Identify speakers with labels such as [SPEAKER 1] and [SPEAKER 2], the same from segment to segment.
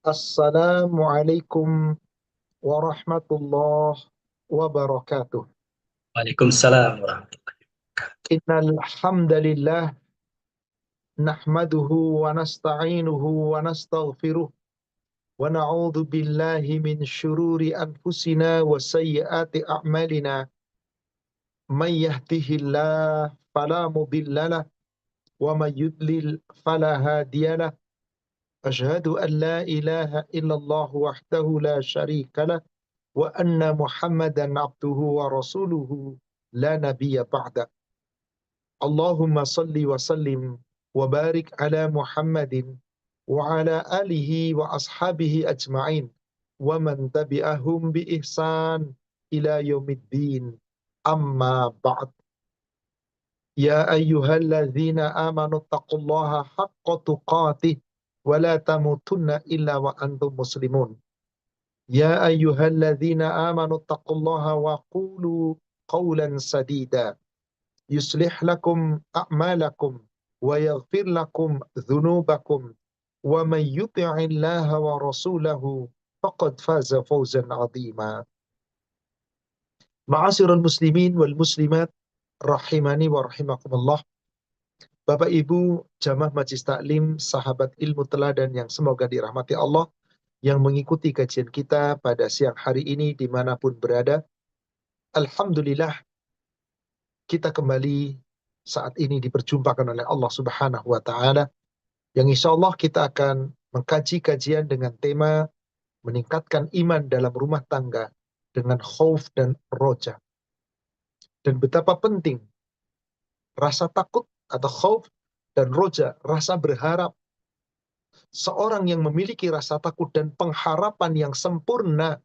[SPEAKER 1] Assalamualaikum warahmatullahi wabarakatuh.
[SPEAKER 2] Waalaikumsalam warahmatullahi wabarakatuh.
[SPEAKER 1] Innal hamdalillah nahmaduhu wa nasta'inuhu wa nastaghfiruh wa na'udzu billahi min syururi anfusina wa sayyiati a'malina. May yahdihillah fala mudhillalah wa may yudlil fala hadiyalah. Asyhadu an la ilaha illallah wahdahu la syarikalah wa anna Muhammadan abduhu wa rasuluhu la nabiyya ba'da. Allahumma salli wa sallim wa barik ala Muhammadin wa ala alihi wa ashabihi ajma'in wa man tabi'ahum bi ihsan ila yaumiddin. Amma ba'd. Ya ayyuhalladzina amanu taqullaha haqqa tuqatih wa la tamutunna illa wa antum muslimun. Ya ayyuhalladzina amanu taqullaha wa qulu qawlan sadida yuslih lakum a'malakum wa yaghfir lakum dhunubakum wa man yuti'illaha wa rasulahu faqad faza fawzan 'azima. Ma'asyiral muslimin wal muslimat rahimani wa rahimakumullah. Bapak Ibu jamaah Majelis Taklim, sahabat ilmu teladan yang semoga dirahmati Allah, yang mengikuti kajian kita pada siang hari ini dimanapun berada. Alhamdulillah, kita kembali saat ini diperjumpakan oleh Allah Subhanahu wa Ta'ala, yang insya Allah kita akan mengkaji kajian dengan tema meningkatkan iman dalam rumah tangga dengan khauf dan roja. Dan betapa penting rasa takut atau khauf dan roja, rasa berharap. Seorang yang memiliki rasa takut dan pengharapan yang sempurna,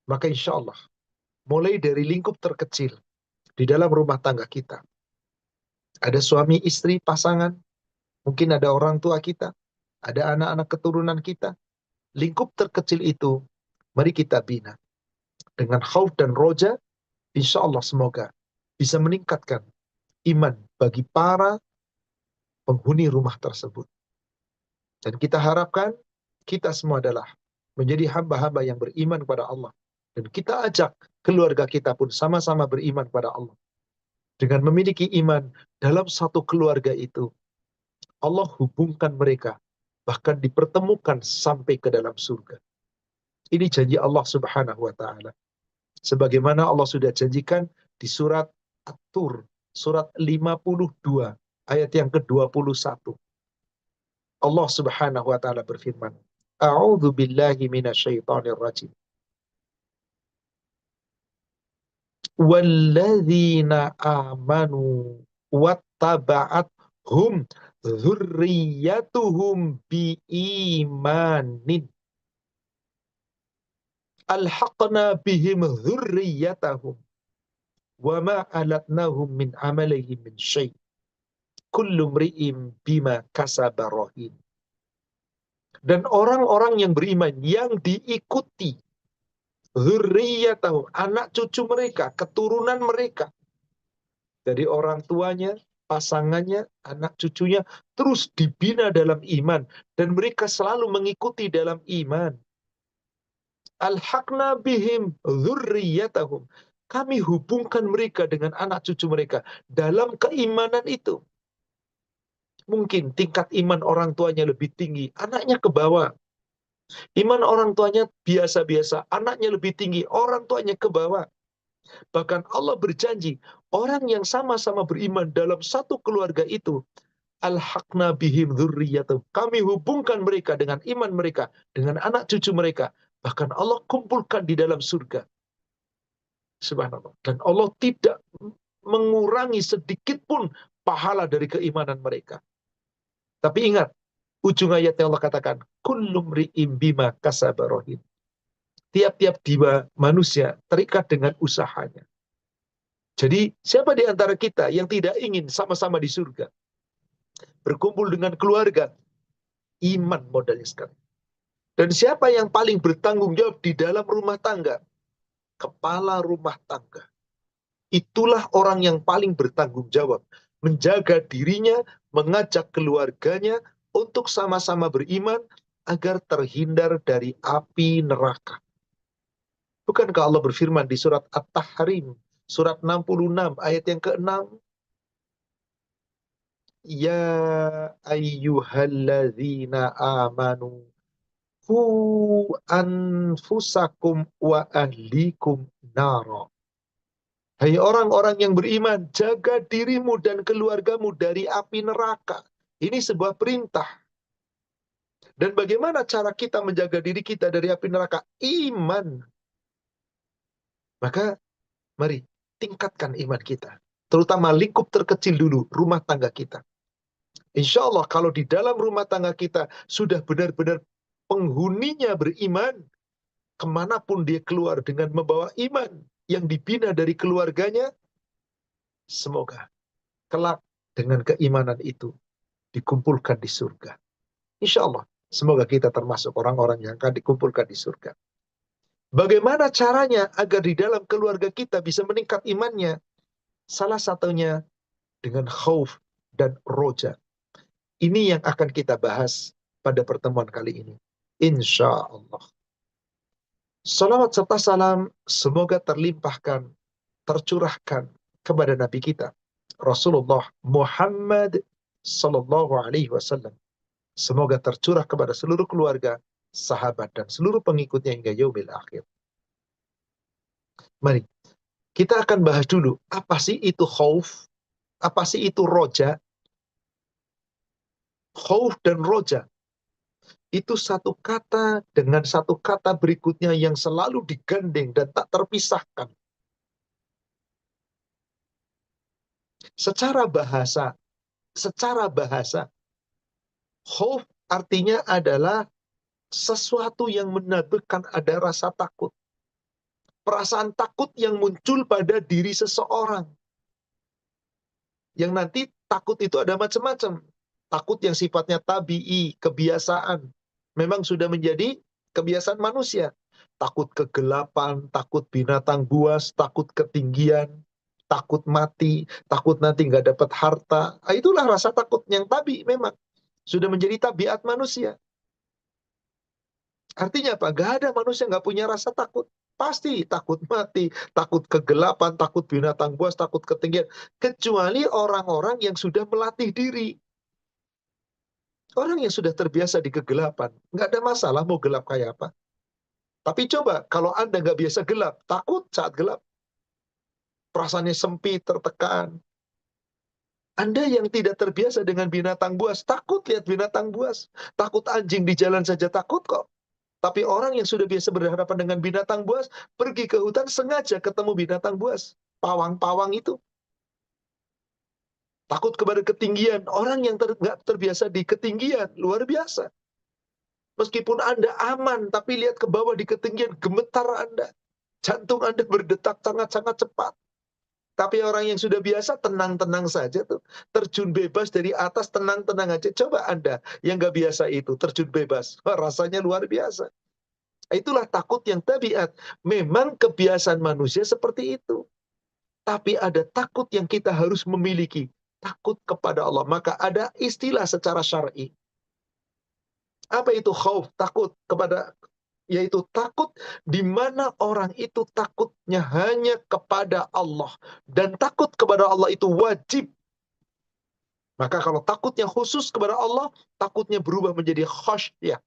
[SPEAKER 1] maka insya Allah mulai dari lingkup terkecil di dalam rumah tangga kita, ada suami, istri, pasangan, mungkin ada orang tua kita, ada anak-anak keturunan kita. Lingkup terkecil itu mari kita bina dengan khauf dan roja. Insya Allah semoga bisa meningkatkan iman bagi para penghuni rumah tersebut. Dan kita harapkan kita semua adalah menjadi hamba-hamba yang beriman kepada Allah. Dan kita ajak keluarga kita pun sama-sama beriman kepada Allah. Dengan memiliki iman dalam satu keluarga itu, Allah hubungkan mereka, bahkan dipertemukan sampai ke dalam surga. Ini janji Allah Subhanahu wa Ta'ala. Sebagaimana Allah sudah janjikan di surat At-Tur, surat 52, ayat yang ke-21. Allah Subhanahu wa Ta'ala berfirman, A'udzu billahi minasyaitonir rajim. Walladzina amanu wattaba'athum dzurriyyatuhum biimanin alhaqna bihim dzurriyyatahum wa ma alatnahum min amalihim min syai' kullu mri'in bima kasaba rahin. Dan orang-orang yang beriman yang diikuti dzurriyyatahum, anak cucu mereka, keturunan mereka, dari orang tuanya, pasangannya, anak cucunya, terus dibina dalam iman, dan mereka selalu mengikuti dalam iman. Alhaqna bihim dzurriyyatahum, kami hubungkan mereka dengan anak cucu mereka dalam keimanan itu. Mungkin tingkat iman orang tuanya lebih tinggi, anaknya ke bawah. Iman orang tuanya biasa-biasa, anaknya lebih tinggi, orang tuanya ke bawah. Bahkan Allah berjanji, orang yang sama-sama beriman dalam satu keluarga itu, alhaqna bihim dzurriyyatahum, kami hubungkan mereka dengan iman mereka, dengan anak cucu mereka. Bahkan Allah kumpulkan di dalam surga. Subhanallah. Dan Allah tidak mengurangi sedikit pun pahala dari keimanan mereka. Tapi ingat, ujung ayatnya Allah katakan, kullu mri'in bima kasaba rahin. Tiap-tiap jiwa manusia terikat dengan usahanya. Jadi siapa di antara kita yang tidak ingin sama-sama di surga? Berkumpul dengan keluarga, iman modalnya sekali. Dan siapa yang paling bertanggung jawab di dalam rumah tangga? Kepala rumah tangga. Itulah orang yang paling bertanggung jawab. Menjaga dirinya, mengajak keluarganya untuk sama-sama beriman, agar terhindar dari api neraka. Bukankah Allah berfirman di surat At-Tahrim, surat 66, ayat yang ke-6? Ya ayyuhalladzina amanu Fu anfusakum wa ahlikum nara. Hai orang-orang yang beriman, jaga dirimu dan keluargamu dari api neraka. Ini sebuah perintah. Dan bagaimana cara kita menjaga diri kita dari api neraka? Iman. Maka mari tingkatkan iman kita. Terutama lingkup terkecil dulu, rumah tangga kita. Insya Allah kalau di dalam rumah tangga kita sudah benar-benar penghuninya beriman, kemanapun dia keluar dengan membawa iman yang dibina dari keluarganya, semoga kelak dengan keimanan itu dikumpulkan di surga. Insya Allah, semoga kita termasuk orang-orang yang akan dikumpulkan di surga. Bagaimana caranya agar di dalam keluarga kita bisa meningkat imannya? Salah satunya dengan khauf dan roja. Ini yang akan kita bahas pada pertemuan kali ini. Insya Allah. Salawat serta salam semoga terlimpahkan, tercurahkan kepada Nabi kita, Rasulullah Muhammad Sallallahu Alaihi Wasallam. Semoga tercurah kepada seluruh keluarga, sahabat, dan seluruh pengikutnya hingga yaumil akhir. Mari, kita akan bahas dulu, apa sih itu khauf? Apa sih itu roja? Khauf dan roja itu satu kata dengan satu kata berikutnya yang selalu digandeng dan tak terpisahkan. Secara bahasa, khauf artinya adalah sesuatu yang menandakan ada rasa takut. Perasaan takut yang muncul pada diri seseorang. Yang nanti takut itu ada macam-macam. Takut yang sifatnya tabi'i, kebiasaan. Memang sudah menjadi kebiasaan manusia. Takut kegelapan, takut binatang buas, takut ketinggian, takut mati, takut nanti nggak dapat harta. Itulah rasa takut yang tabi memang. Sudah menjadi tabiat manusia. Artinya apa? Gak ada manusia nggak punya rasa takut. Pasti takut mati, takut kegelapan, takut binatang buas, takut ketinggian. Kecuali orang-orang yang sudah melatih diri. Orang yang sudah terbiasa di kegelapan, nggak ada masalah mau gelap kayak apa. Tapi coba, kalau Anda nggak biasa gelap, takut saat gelap. Perasaannya sempit, tertekan. Anda yang tidak terbiasa dengan binatang buas, takut lihat binatang buas. Takut anjing di jalan saja takut kok. Tapi orang yang sudah biasa berhadapan dengan binatang buas, pergi ke hutan sengaja ketemu binatang buas. Pawang-pawang itu. Takut kepada ketinggian. Orang yang nggak terbiasa di ketinggian, luar biasa. Meskipun Anda aman, tapi lihat ke bawah di ketinggian, gemetar Anda. Jantung Anda berdetak sangat-sangat cepat. Tapi orang yang sudah biasa, tenang-tenang saja tuh. Terjun bebas dari atas, tenang-tenang aja. Coba Anda yang nggak biasa itu, terjun bebas. Wah, rasanya luar biasa. Itulah takut yang tabiat. Memang kebiasaan manusia seperti itu. Tapi ada takut yang kita harus memiliki. Takut kepada Allah. Maka ada istilah secara syar'i. Apa itu khauf? Takut kepada, yaitu takut di mana orang itu takutnya hanya kepada Allah. Dan takut kepada Allah itu wajib. Maka kalau takutnya khusus kepada Allah, takutnya berubah menjadi khasyah.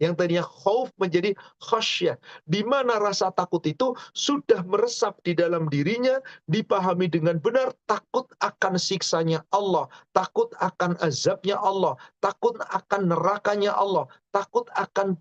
[SPEAKER 1] Yang tadinya khauf menjadi khasyah. Di mana rasa takut itu sudah meresap di dalam dirinya, dipahami dengan benar, takut akan siksanya Allah, takut akan azabnya Allah, takut akan nerakanya Allah, takut akan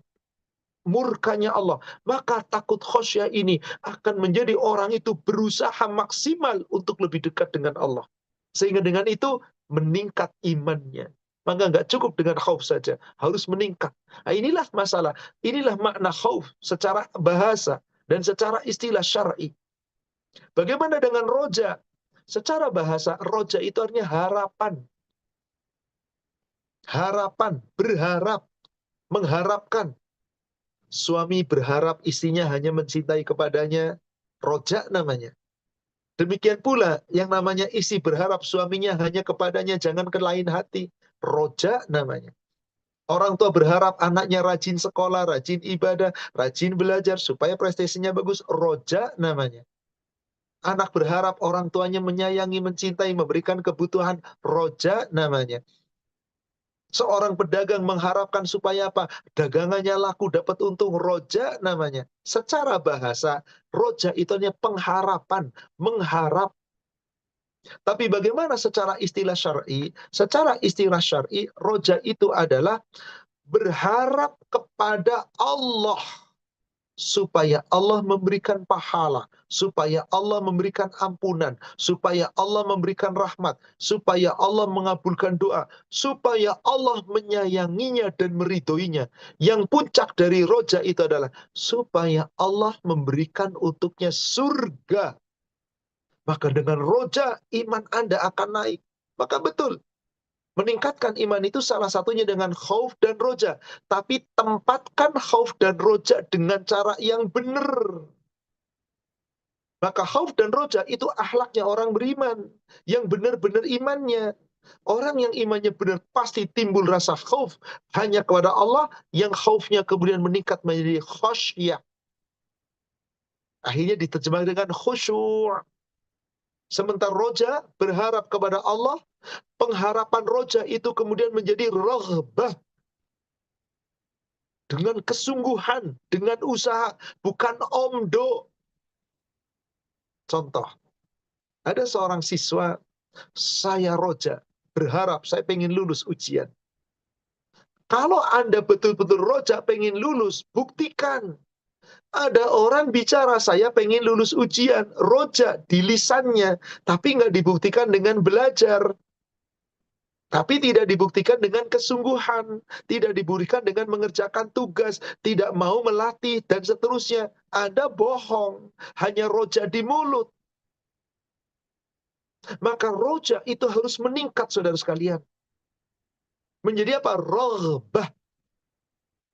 [SPEAKER 1] murkanya Allah. Maka takut khasyah ini akan menjadi orang itu berusaha maksimal untuk lebih dekat dengan Allah. Sehingga dengan itu meningkat imannya. Maka nggak cukup dengan khauf saja, harus meningkat. Nah, inilah masalah, inilah makna khauf secara bahasa dan secara istilah syar'i. Bagaimana dengan roja? Secara bahasa, roja itu artinya harapan. Harapan, berharap, mengharapkan. Suami berharap istrinya hanya mencintai kepadanya, roja namanya. Demikian pula yang namanya istri berharap suaminya hanya kepadanya, jangan ke lain hati. Roja namanya. Orang tua berharap anaknya rajin sekolah, rajin ibadah, rajin belajar supaya prestasinya bagus. Roja namanya. Anak berharap orang tuanya menyayangi, mencintai, memberikan kebutuhan. Roja namanya. Seorang pedagang mengharapkan supaya apa? Dagangannya laku, dapat untung. Roja namanya. Secara bahasa, roja itu hanya pengharapan, mengharap. Tapi bagaimana secara istilah syar'i? Secara istilah syar'i, roja itu adalah berharap kepada Allah supaya Allah memberikan pahala, supaya Allah memberikan ampunan, supaya Allah memberikan rahmat, supaya Allah mengabulkan doa, supaya Allah menyayanginya dan meridhoinya. Yang puncak dari roja itu adalah supaya Allah memberikan untuknya surga. Maka dengan roja iman Anda akan naik. Maka betul, meningkatkan iman itu salah satunya dengan khauf dan roja. Tapi tempatkan khauf dan roja dengan cara yang benar. Maka khauf dan roja itu akhlaknya orang beriman. Yang benar-benar imannya. Orang yang imannya benar pasti timbul rasa khauf hanya kepada Allah. Yang khaufnya kemudian meningkat menjadi khasyah. Akhirnya diterjemahkan dengan khusyuk. Sementara roja berharap kepada Allah. Pengharapan roja itu kemudian menjadi raghbah. Dengan kesungguhan, dengan usaha, bukan omdo. Contoh, ada seorang siswa, saya roja, berharap saya pengen lulus ujian. Kalau Anda betul-betul roja pengen lulus, buktikan. Ada orang bicara, saya pengen lulus ujian, roja di lisannya, tapi nggak dibuktikan dengan belajar. Tapi tidak dibuktikan dengan kesungguhan, tidak dibuktikan dengan mengerjakan tugas, tidak mau melatih, dan seterusnya. Anda bohong, hanya roja di mulut. Maka roja itu harus meningkat, saudara sekalian. Menjadi apa? Rohbah.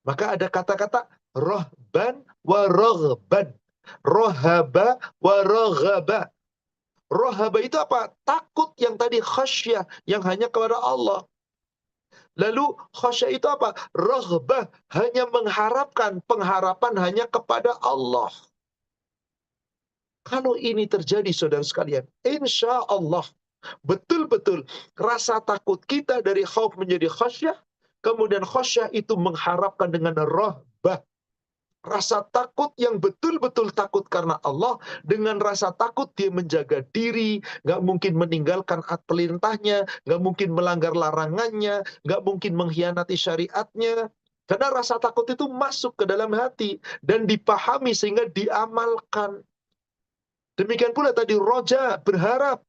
[SPEAKER 1] Maka ada kata-kata rohban wa rohban. Rohaba wa rohaba. Rohaba itu apa? Takut yang tadi khasyah, yang hanya kepada Allah. Lalu khasyah itu apa? Raghbah, hanya mengharapkan, pengharapan hanya kepada Allah. Kalau ini terjadi saudara sekalian, insya Allah betul-betul rasa takut kita dari khauf menjadi khasyah, kemudian khasyah itu mengharapkan dengan rahbah. Rasa takut yang betul-betul takut karena Allah, dengan rasa takut dia menjaga diri, nggak mungkin meninggalkan perintahnya, nggak mungkin melanggar larangannya, nggak mungkin mengkhianati syariatnya. Karena rasa takut itu masuk ke dalam hati dan dipahami sehingga diamalkan. Demikian pula tadi roja, berharap.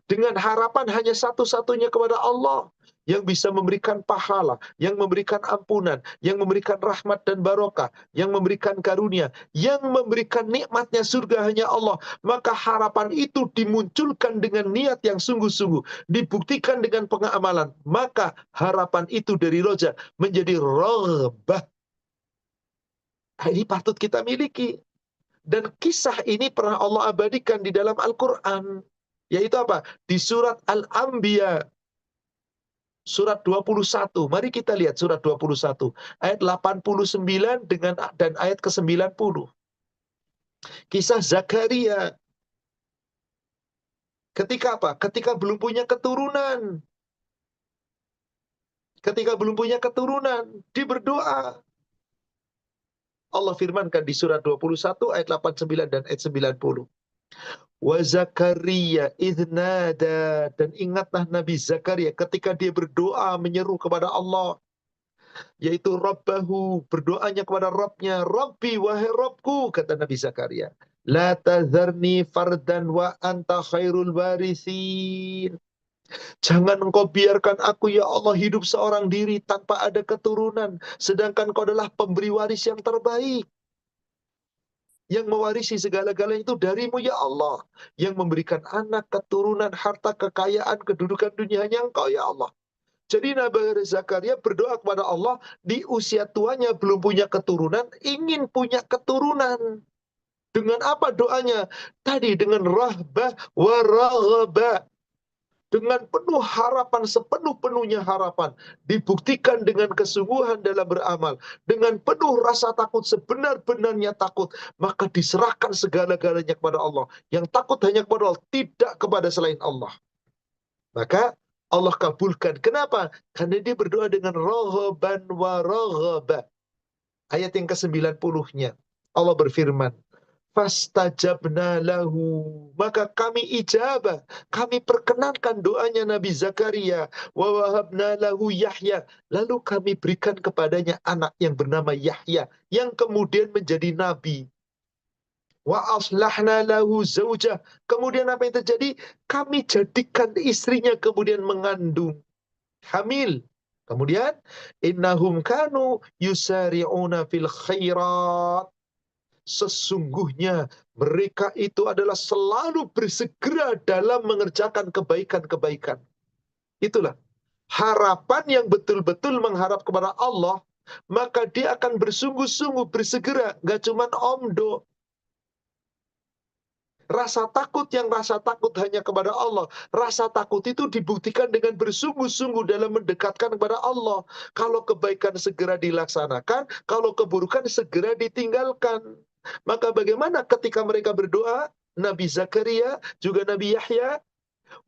[SPEAKER 1] Dengan harapan hanya satu-satunya kepada Allah yang bisa memberikan pahala, yang memberikan ampunan, yang memberikan rahmat dan barokah, yang memberikan karunia, yang memberikan nikmatnya surga hanya Allah. Maka harapan itu dimunculkan dengan niat yang sungguh-sungguh, dibuktikan dengan pengamalan. Maka harapan itu dari roja menjadi raghbah. Ini patut kita miliki. Dan kisah ini pernah Allah abadikan di dalam Al-Quran. Yaitu apa? Di surat Al-Anbiya. Surat 21. Mari kita lihat surat 21. Ayat 89 dan ayat ke-90. Kisah Zakaria. Ketika apa? Ketika belum punya keturunan. Ketika belum punya keturunan. Dia berdoa. Allah firmankan di surat 21 ayat 89 dan ayat 90. Wa Zakaria idnada, dan ingatlah Nabi Zakaria ketika dia berdoa menyeru kepada Allah, yaitu Rabbahu, berdoanya kepada Rabbnya. Rabbi, wahai Rabbku, kata Nabi Zakaria, la tazarni fardan wa anta khairul warithin. Jangan engkau biarkan aku ya Allah hidup seorang diri tanpa ada keturunan, sedangkan kau adalah pemberi waris yang terbaik. Yang mewarisi segala-galanya itu darimu ya Allah. Yang memberikan anak, keturunan, harta, kekayaan, kedudukan dunia hanya engkau ya Allah. Jadi Nabi Zakaria berdoa kepada Allah, di usia tuanya belum punya keturunan, ingin punya keturunan. Dengan apa doanya? Tadi dengan rahbah wa raghabah. dengan penuh harapan, sepenuh-penuhnya harapan, dibuktikan dengan kesungguhan dalam beramal, dengan penuh rasa takut, sebenar-benarnya takut, maka diserahkan segala-galanya kepada Allah. Yang takut hanya kepada Allah, tidak kepada selain Allah. Maka Allah kabulkan. Kenapa? Karena dia berdoa dengan raghaban wa raghaba. Ayat yang ke-90-nya. Allah berfirman, fastajabna lahu, maka kami ijabah, kami perkenankan doanya Nabi Zakaria, wa wahabna lahu Yahya, lalu kami berikan kepadanya anak yang bernama Yahya, yang kemudian menjadi nabi. Wa aslahna lahu zaujah, kemudian apa yang terjadi? Kami jadikan istrinya kemudian mengandung, hamil. Kemudian innahum kanu yusari'una fil khairat, sesungguhnya mereka itu adalah selalu bersegera dalam mengerjakan kebaikan-kebaikan. Itulah harapan yang betul-betul mengharap kepada Allah, maka dia akan bersungguh-sungguh bersegera, gak cuman omdo. Rasa takut hanya kepada Allah. Rasa takut itu dibuktikan dengan bersungguh-sungguh dalam mendekatkan kepada Allah. Kalau kebaikan segera dilaksanakan, kalau keburukan segera ditinggalkan. Maka bagaimana ketika mereka berdoa, Nabi Zakaria, juga Nabi Yahya,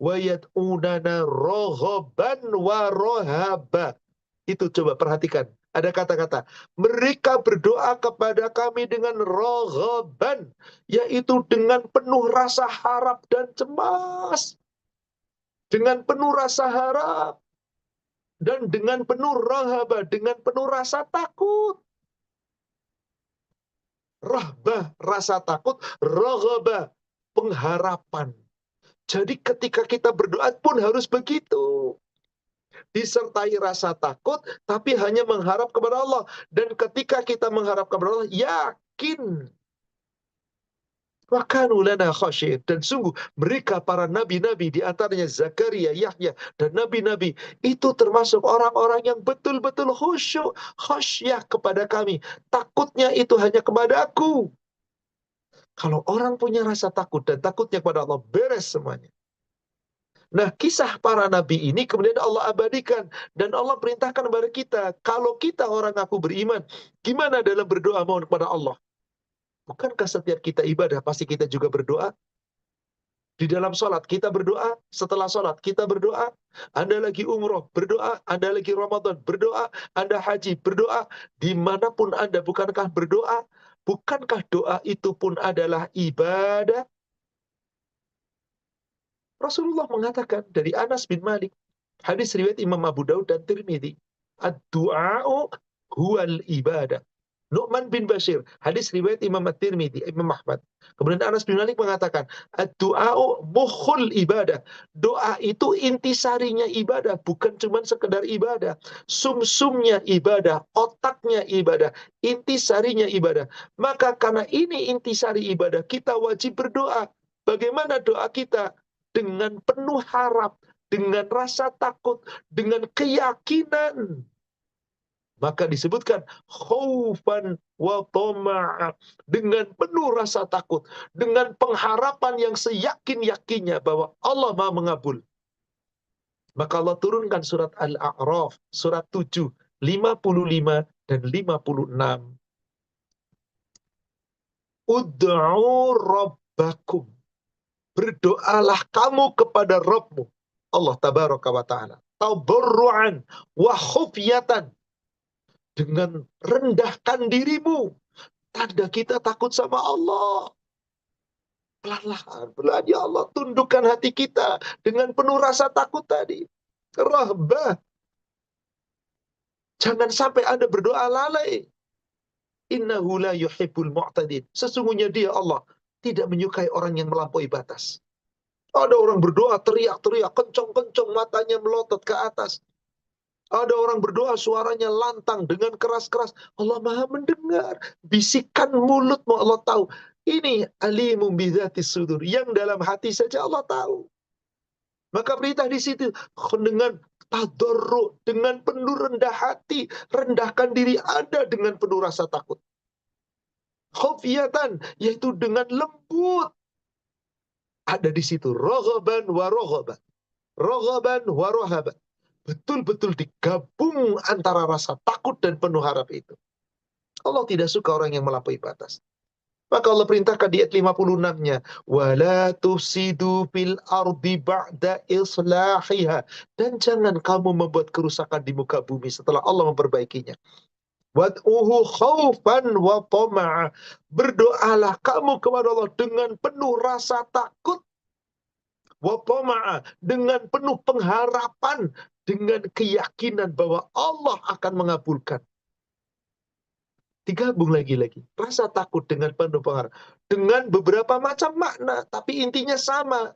[SPEAKER 1] wa yad'unana raghaban wa rahaba. Itu coba perhatikan. Ada kata-kata, mereka berdoa kepada kami dengan raghaban, yaitu dengan penuh rasa harap dan cemas. Dengan penuh rasa harap. Dan dengan penuh rahaba, dengan penuh rasa takut. Rahbah, rasa takut. Raghabah, pengharapan. Jadi ketika kita berdoa pun harus begitu. Disertai rasa takut, tapi hanya mengharap kepada Allah. Dan ketika kita mengharap kepada Allah, yakin. Wakanu lana khasyid. Dan sungguh mereka para nabi-nabi, di antaranya Zakaria, Yahya, dan nabi-nabi, itu termasuk orang-orang yang betul-betul khusyuk, khasyah kepada kami. Takutnya itu hanya kepada aku. Kalau orang punya rasa takut dan takutnya kepada Allah, beres semuanya. Nah, kisah para nabi ini kemudian Allah abadikan. Dan Allah perintahkan kepada kita, kalau kita orang aku beriman, gimana dalam berdoa mohon kepada Allah? Bukankah setiap kita ibadah, pasti kita juga berdoa? Di dalam sholat, kita berdoa. Setelah sholat, kita berdoa. Anda lagi umroh, berdoa. Anda lagi Ramadan, berdoa. Anda haji, berdoa. Dimanapun Anda, bukankah berdoa? Bukankah doa itu pun adalah ibadah? Rasulullah mengatakan dari Anas bin Malik, hadis riwayat Imam Abu Daud dan Tirmidzi, ad-du'a'u huwal ibadah. Nu'man bin Bashir, hadis riwayat Imam At-Tirmidzi, Imam Ahmad. Kemudian Anas bin Malik mengatakan, ad-du'a'u mukhul ibadah. Doa itu intisarinya ibadah, bukan cuma sekedar ibadah. Sumsumnya ibadah, otaknya ibadah, intisarinya ibadah. Maka karena ini intisari ibadah, kita wajib berdoa. Bagaimana doa kita? Dengan penuh harap, dengan rasa takut, dengan keyakinan. Maka disebutkan khaufan wa tama'a, dengan penuh rasa takut, dengan pengharapan yang seyakin-yakinnya bahwa Allah Maha mengabul. Maka Allah turunkan surat Al-A'raf, surat 7, 55 dan 56. Ud'u rabbakum, berdoalah kamu kepada Rabbmu, Allah tabaraka wa ta'ala, tadarruan wa khufyatan, dengan rendahkan dirimu. Tanda kita takut sama Allah. Pelan-pelan, ya Allah, tundukkan hati kita dengan penuh rasa takut tadi. Rahbah. Jangan sampai Anda berdoa lalai. Innahu la yuhibbul mu'tadin. Sesungguhnya dia, Allah, tidak menyukai orang yang melampaui batas. Ada orang berdoa teriak-teriak, kencang-kencang, matanya melotot ke atas. Ada orang berdoa suaranya lantang dengan keras-keras. Allah Maha mendengar. Bisikan mulutmu Allah tahu. Ini alimum bidzatis sudur. Yang dalam hati saja Allah tahu. Maka perintah di situ dengan tadarru, dengan penuh rendah hati, rendahkan diri Anda dengan penuh rasa takut. Khufyatan, yaitu dengan lembut. Ada di situ raghaban wa raghaba. raghaban wa rahaban. Betul-betul digabung antara rasa takut dan penuh harap itu. Allah tidak suka orang yang melampaui batas. Maka Allah perintahkan di ayat 56-nya, wala tufsidu fil ardi ba'da islahiha, dan jangan kamu membuat kerusakan di muka bumi setelah Allah memperbaikinya. Wad'uhu khaufan wa tama'a, berdoalah kamu kepada Allah dengan penuh rasa takut, wa tama'a, dengan penuh pengharapan, dengan keyakinan bahwa Allah akan mengabulkan. Digabung lagi-lagi. Rasa takut dengan penuh pengharapan. Dengan beberapa macam makna, tapi intinya sama.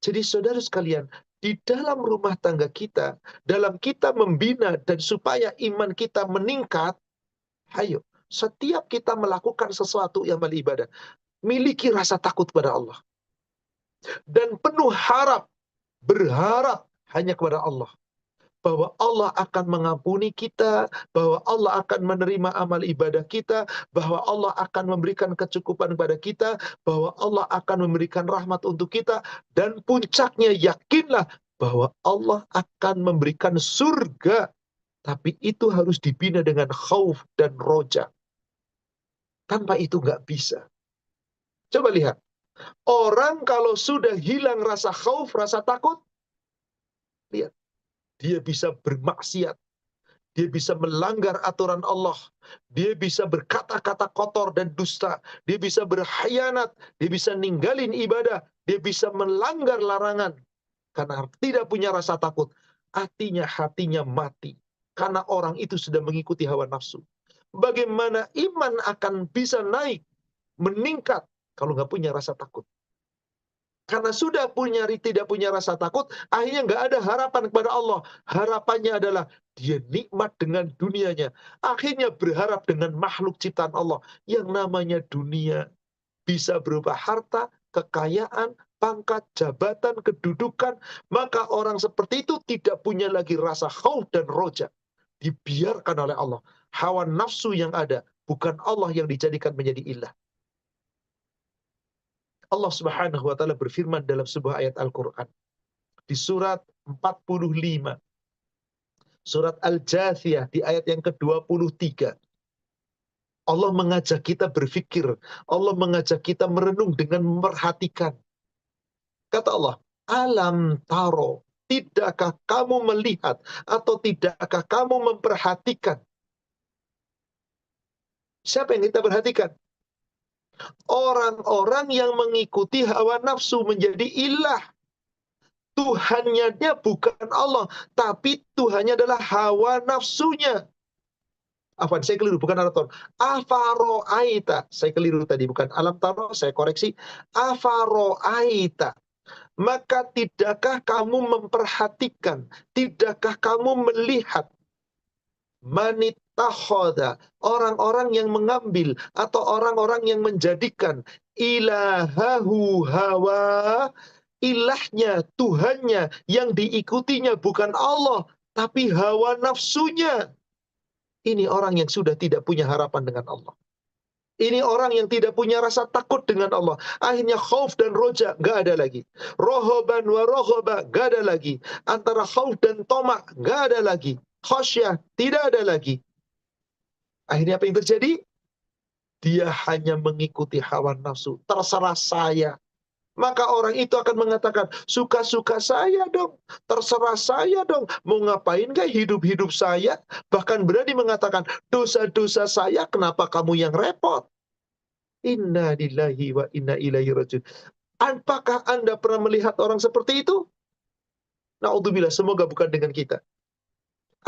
[SPEAKER 1] Jadi saudara sekalian, di dalam rumah tangga kita, dalam kita membina dan supaya iman kita meningkat, ayo, setiap kita melakukan sesuatu yang beribadah, miliki rasa takut pada Allah. Dan penuh harap, berharap hanya kepada Allah. Bahwa Allah akan mengampuni kita, bahwa Allah akan menerima amal ibadah kita, bahwa Allah akan memberikan kecukupan kepada kita, bahwa Allah akan memberikan rahmat untuk kita, dan puncaknya yakinlah bahwa Allah akan memberikan surga. Tapi itu harus dibina dengan khauf dan roja. Tanpa itu nggak bisa. Coba lihat. Orang kalau sudah hilang rasa khauf, rasa takut, lihat. Dia bisa bermaksiat. Dia bisa melanggar aturan Allah. Dia bisa berkata-kata kotor dan dusta. Dia bisa berkhianat. Dia bisa ninggalin ibadah. Dia bisa melanggar larangan. Karena tidak punya rasa takut. Hatinya mati. Karena orang itu sudah mengikuti hawa nafsu. Bagaimana iman akan bisa naik, meningkat, kalau nggak punya rasa takut? Karena sudah tidak punya rasa takut, akhirnya nggak ada harapan kepada Allah. Harapannya adalah dia nikmat dengan dunianya. Akhirnya berharap dengan makhluk ciptaan Allah. Yang namanya dunia bisa berupa harta, kekayaan, pangkat, jabatan, kedudukan. Maka orang seperti itu tidak punya lagi rasa khauf dan roja. Dibiarkan oleh Allah. Hawa nafsu yang ada, bukan Allah yang dijadikan menjadi ilah. Allah Subhanahu wa taala berfirman dalam sebuah ayat Al-Qur'an di surat 45. Surat Al-Jathiyah di ayat yang ke-23. Allah mengajak kita berpikir, Allah mengajak kita merenung dengan memperhatikan. Kata Allah, alam taro, tidakkah kamu melihat atau tidakkah kamu memperhatikan? Siapa yang kita perhatikan? Orang-orang yang mengikuti hawa nafsu menjadi ilah. Tuhannya bukan Allah, tapi Tuhannya adalah hawa nafsunya. Afwan, saya keliru, bukan alam taro. Afaro'aita, saya keliru tadi, bukan alam taro, saya koreksi. Afaro'aita, maka tidakkah kamu memperhatikan, tidakkah kamu melihat, manittakhoda, orang-orang yang mengambil atau orang-orang yang menjadikan ilahahu hawa, ilahnya, Tuhannya yang diikutinya bukan Allah tapi hawa nafsunya. Ini orang yang sudah tidak punya harapan dengan Allah. Ini orang yang tidak punya rasa takut dengan Allah. Akhirnya khauf dan roja gak ada lagi. Rohoban wa rohoba gak ada lagi. Antara khauf dan tomak gak ada lagi. Khosyah tidak ada lagi. Akhirnya apa yang terjadi? Dia hanya mengikuti hawa nafsu. Terserah saya. Maka orang itu akan mengatakan, suka-suka saya dong. Terserah saya dong. Mau ngapain gak hidup-hidup saya? Bahkan berani mengatakan, dosa-dosa saya kenapa kamu yang repot? Inna lillahi wa inna ilaihi rajiun. Apakah Anda pernah melihat orang seperti itu? Na'udzubillah, semoga bukan dengan kita.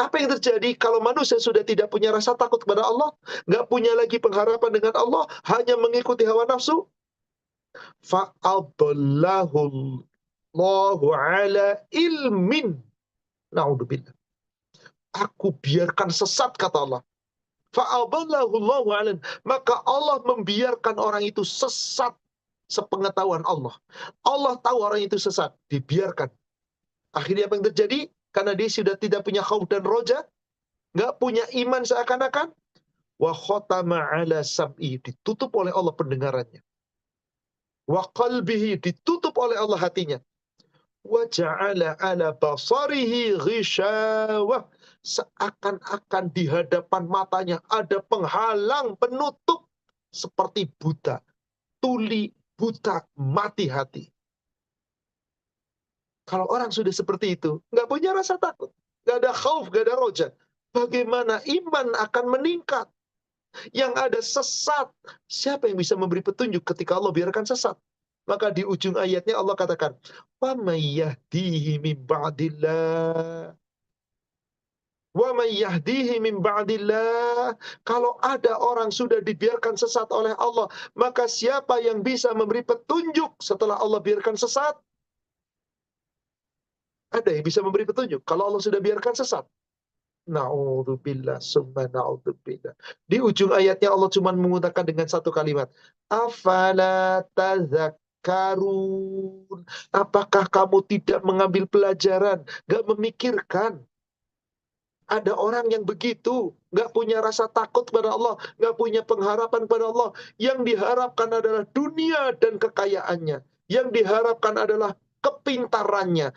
[SPEAKER 1] Apa yang terjadi kalau manusia sudah tidak punya rasa takut kepada Allah, nggak punya lagi pengharapan dengan Allah, hanya mengikuti hawa nafsu? Fa'adallahu Allahu ala ilmin. Na'udzubillah. Aku biarkan sesat, kata Allah. Fa'adallahu Allahu ala, maka Allah membiarkan orang itu sesat sepengetahuan Allah. Allah tahu orang itu sesat, dibiarkan. Akhirnya apa yang terjadi? Karena dia sudah tidak punya khauf dan roja, nggak punya iman seakan-akan, wa khotama ala sam'i, ditutup oleh Allah pendengarannya. Wa qalbihi, ditutup oleh Allah hatinya. wa ja'ala 'ala basarihi ghishawah, seakan-akan di hadapan matanya ada penghalang, penutup, seperti buta, tuli, buta, mati hati. Kalau orang sudah seperti itu, nggak punya rasa takut, nggak ada khauf, nggak ada roja, bagaimana iman akan meningkat? Yang ada sesat, siapa yang bisa memberi petunjuk ketika Allah biarkan sesat? Maka di ujung ayatnya Allah katakan, وَمَن يَهْدِيهِ مِن بَعْدِ اللَّهِ وَمَن يَهْدِيهِ مِن بَعْدِ اللَّهِ. Kalau ada orang sudah dibiarkan sesat oleh Allah, maka siapa yang bisa memberi petunjuk setelah Allah biarkan sesat? Ada yang bisa memberi petunjuk kalau Allah sudah biarkan sesat? Na'udzubillah, summa na'udzubillah. Di ujung ayatnya Allah cuma menggunakan dengan satu kalimat. Afala tazakkarun. Apakah kamu tidak mengambil pelajaran? Gak memikirkan. Ada orang yang begitu, gak punya rasa takut kepada Allah, gak punya pengharapan kepada Allah. Yang diharapkan adalah dunia dan kekayaannya. Yang diharapkan adalah kepintarannya,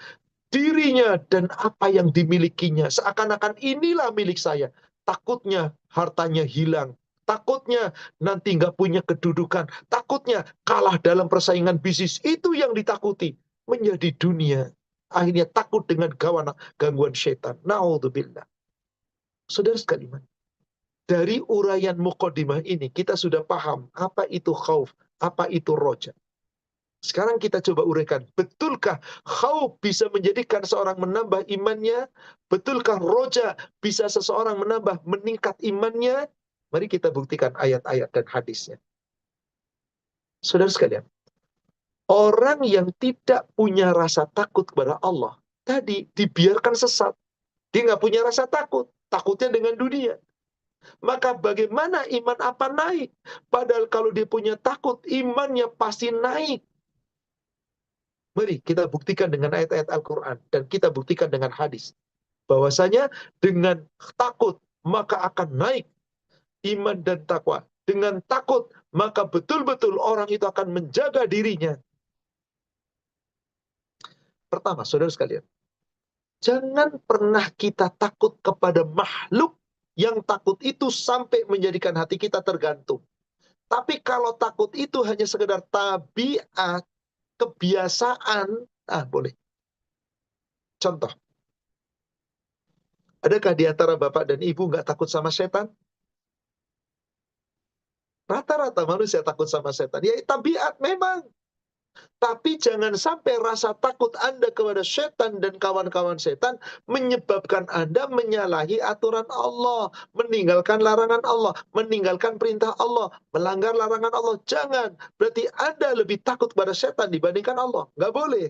[SPEAKER 1] dirinya, dan apa yang dimilikinya. Seakan-akan inilah milik saya. Takutnya hartanya hilang. Takutnya nanti nggak punya kedudukan. Takutnya kalah dalam persaingan bisnis. Itu yang ditakuti. Menjadi dunia. Akhirnya takut dengan gangguan setan. Na'udzubillah. Saudara sekalian, dari uraian muqaddimah ini kita sudah paham apa itu khauf, apa itu roja. Sekarang kita coba uraikan, betulkah khauf bisa menjadikan seorang menambah imannya? Betulkah roja bisa seseorang meningkat imannya? Mari kita buktikan ayat-ayat dan hadisnya. Saudara sekalian, orang yang tidak punya rasa takut kepada Allah, tadi dibiarkan sesat. Dia nggak punya rasa takut, takutnya dengan dunia. Maka bagaimana iman apa naik? Padahal kalau dia punya takut, imannya pasti naik. Mari kita buktikan dengan ayat-ayat Al-Quran. Dan kita buktikan dengan hadis. Bahwasanya dengan takut, maka akan naik iman dan takwa. Dengan takut, maka betul-betul orang itu akan menjaga dirinya. Pertama, saudara sekalian, jangan pernah kita takut kepada makhluk yang takut itu sampai menjadikan hati kita tergantung. Tapi kalau takut itu hanya sekedar tabiat, kebiasaan, boleh. Contoh, adakah di antara bapak dan ibu nggak takut sama setan? Rata-rata manusia takut sama setan. Ya tabiat memang. Tapi jangan sampai rasa takut Anda kepada setan dan kawan-kawan setan menyebabkan Anda menyalahi aturan Allah, meninggalkan larangan Allah, meninggalkan perintah Allah, melanggar larangan Allah. Jangan. Berarti Anda lebih takut kepada setan dibandingkan Allah. Nggak boleh.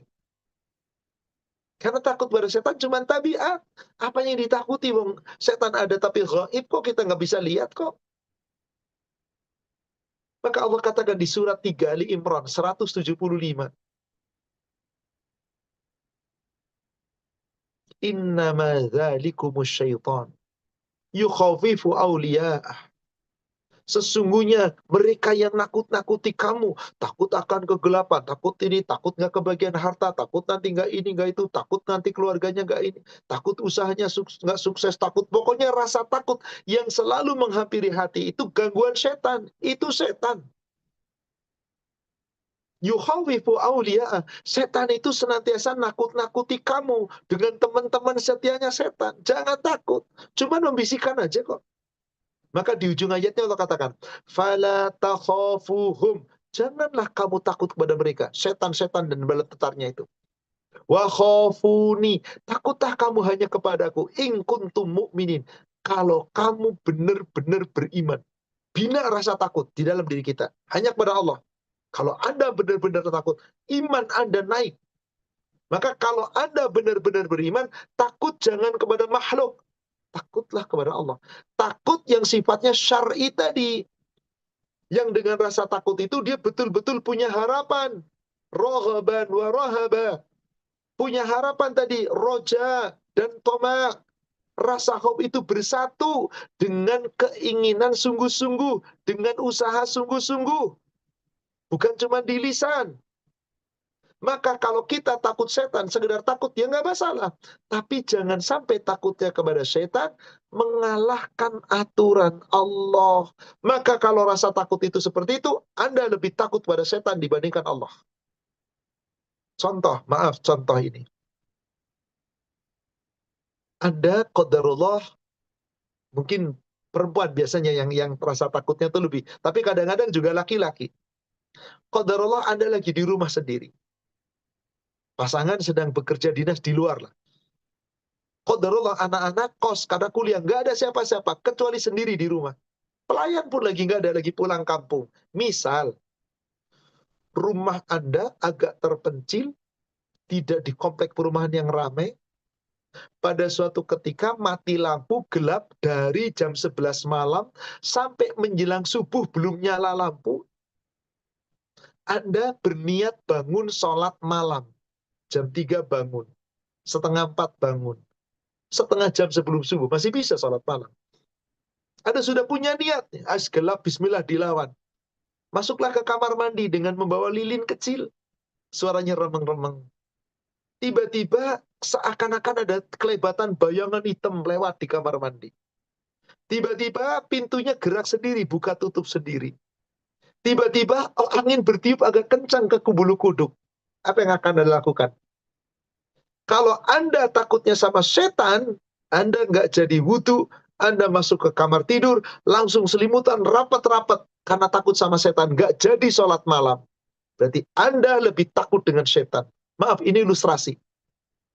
[SPEAKER 1] Karena takut pada setan cuma tabiat. Apa yang ditakuti? Wong setan ada tapi gaib kok, kita nggak bisa lihat kok. Maka Allah katakan di surat 3 Ali Imran 175. Innama dzalikumus syaitan yukhawifu awliya'ah. Sesungguhnya mereka yang nakut-nakuti kamu, takut akan kegelapan, takut ini, takut nggak kebagian harta, takut nanti nggak ini, nggak itu, takut nanti keluarganya nggak ini, takut usahanya nggak sukses, takut. Pokoknya rasa takut yang selalu menghampiri hati itu gangguan setan, itu setan. Yuhawifu awliya'a. Setan itu senantiasa nakut-nakuti kamu dengan teman-teman setianya setan. Jangan takut, cuman membisikkan aja kok. Maka di ujung ayatnya Allah katakan, "Fala takhafuhum." Janganlah kamu takut kepada mereka, setan-setan dan bala tentarnya itu. Wa khafuni. Takutlah kamu hanya kepadaku, in kuntum mu'minin. Kalau kamu benar-benar beriman. Bina rasa takut di dalam diri kita, hanya kepada Allah. Kalau Anda benar-benar takut, iman Anda naik. Maka kalau Anda benar-benar beriman, takut jangan kepada makhluk. Takutlah kepada Allah. Takut yang sifatnya syar'i tadi. Yang dengan rasa takut itu dia betul-betul punya harapan. Rohaban wa rahaba. Punya harapan tadi. Roja dan tomak. Rasa khauf itu bersatu dengan keinginan sungguh-sungguh. Dengan usaha sungguh-sungguh. Bukan cuma di lisan. Maka kalau kita takut setan, sekedar takut, ya nggak masalah. Tapi jangan sampai takutnya kepada setan mengalahkan aturan Allah. Maka kalau rasa takut itu seperti itu, Anda lebih takut pada setan dibandingkan Allah. Contoh ini. Anda qadarullah, mungkin perempuan biasanya yang rasa takutnya itu lebih. Tapi kadang-kadang juga laki-laki. Qadarullah Anda lagi di rumah sendiri. Pasangan sedang bekerja dinas di luar lah. Qadarullah anak-anak kos karena kuliah. Nggak ada siapa-siapa kecuali sendiri di rumah. Pelayan pun lagi nggak ada, lagi pulang kampung. Misal, rumah Anda agak terpencil, tidak di komplek perumahan yang ramai. Pada suatu ketika mati lampu, gelap dari jam 11 malam sampai menjelang subuh belum nyala lampu. Anda berniat bangun sholat malam. Jam 3 bangun. Setengah 4 bangun. Setengah jam sebelum subuh. Masih bisa sholat malam. Anda sudah punya niat. Gelap, bismillah, dilawan. Masuklah ke kamar mandi dengan membawa lilin kecil. Suaranya remeng-remeng. Tiba-tiba seakan-akan ada kelebatan bayangan hitam lewat di kamar mandi. Tiba-tiba pintunya gerak sendiri, buka tutup sendiri. Tiba-tiba angin bertiup agak kencang ke bulu kuduk. Apa yang akan Anda lakukan? Kalau Anda takutnya sama setan, Anda nggak jadi wudhu, Anda masuk ke kamar tidur, langsung selimutan rapat-rapat karena takut sama setan, nggak jadi sholat malam. Berarti Anda lebih takut dengan setan. Maaf, ini ilustrasi.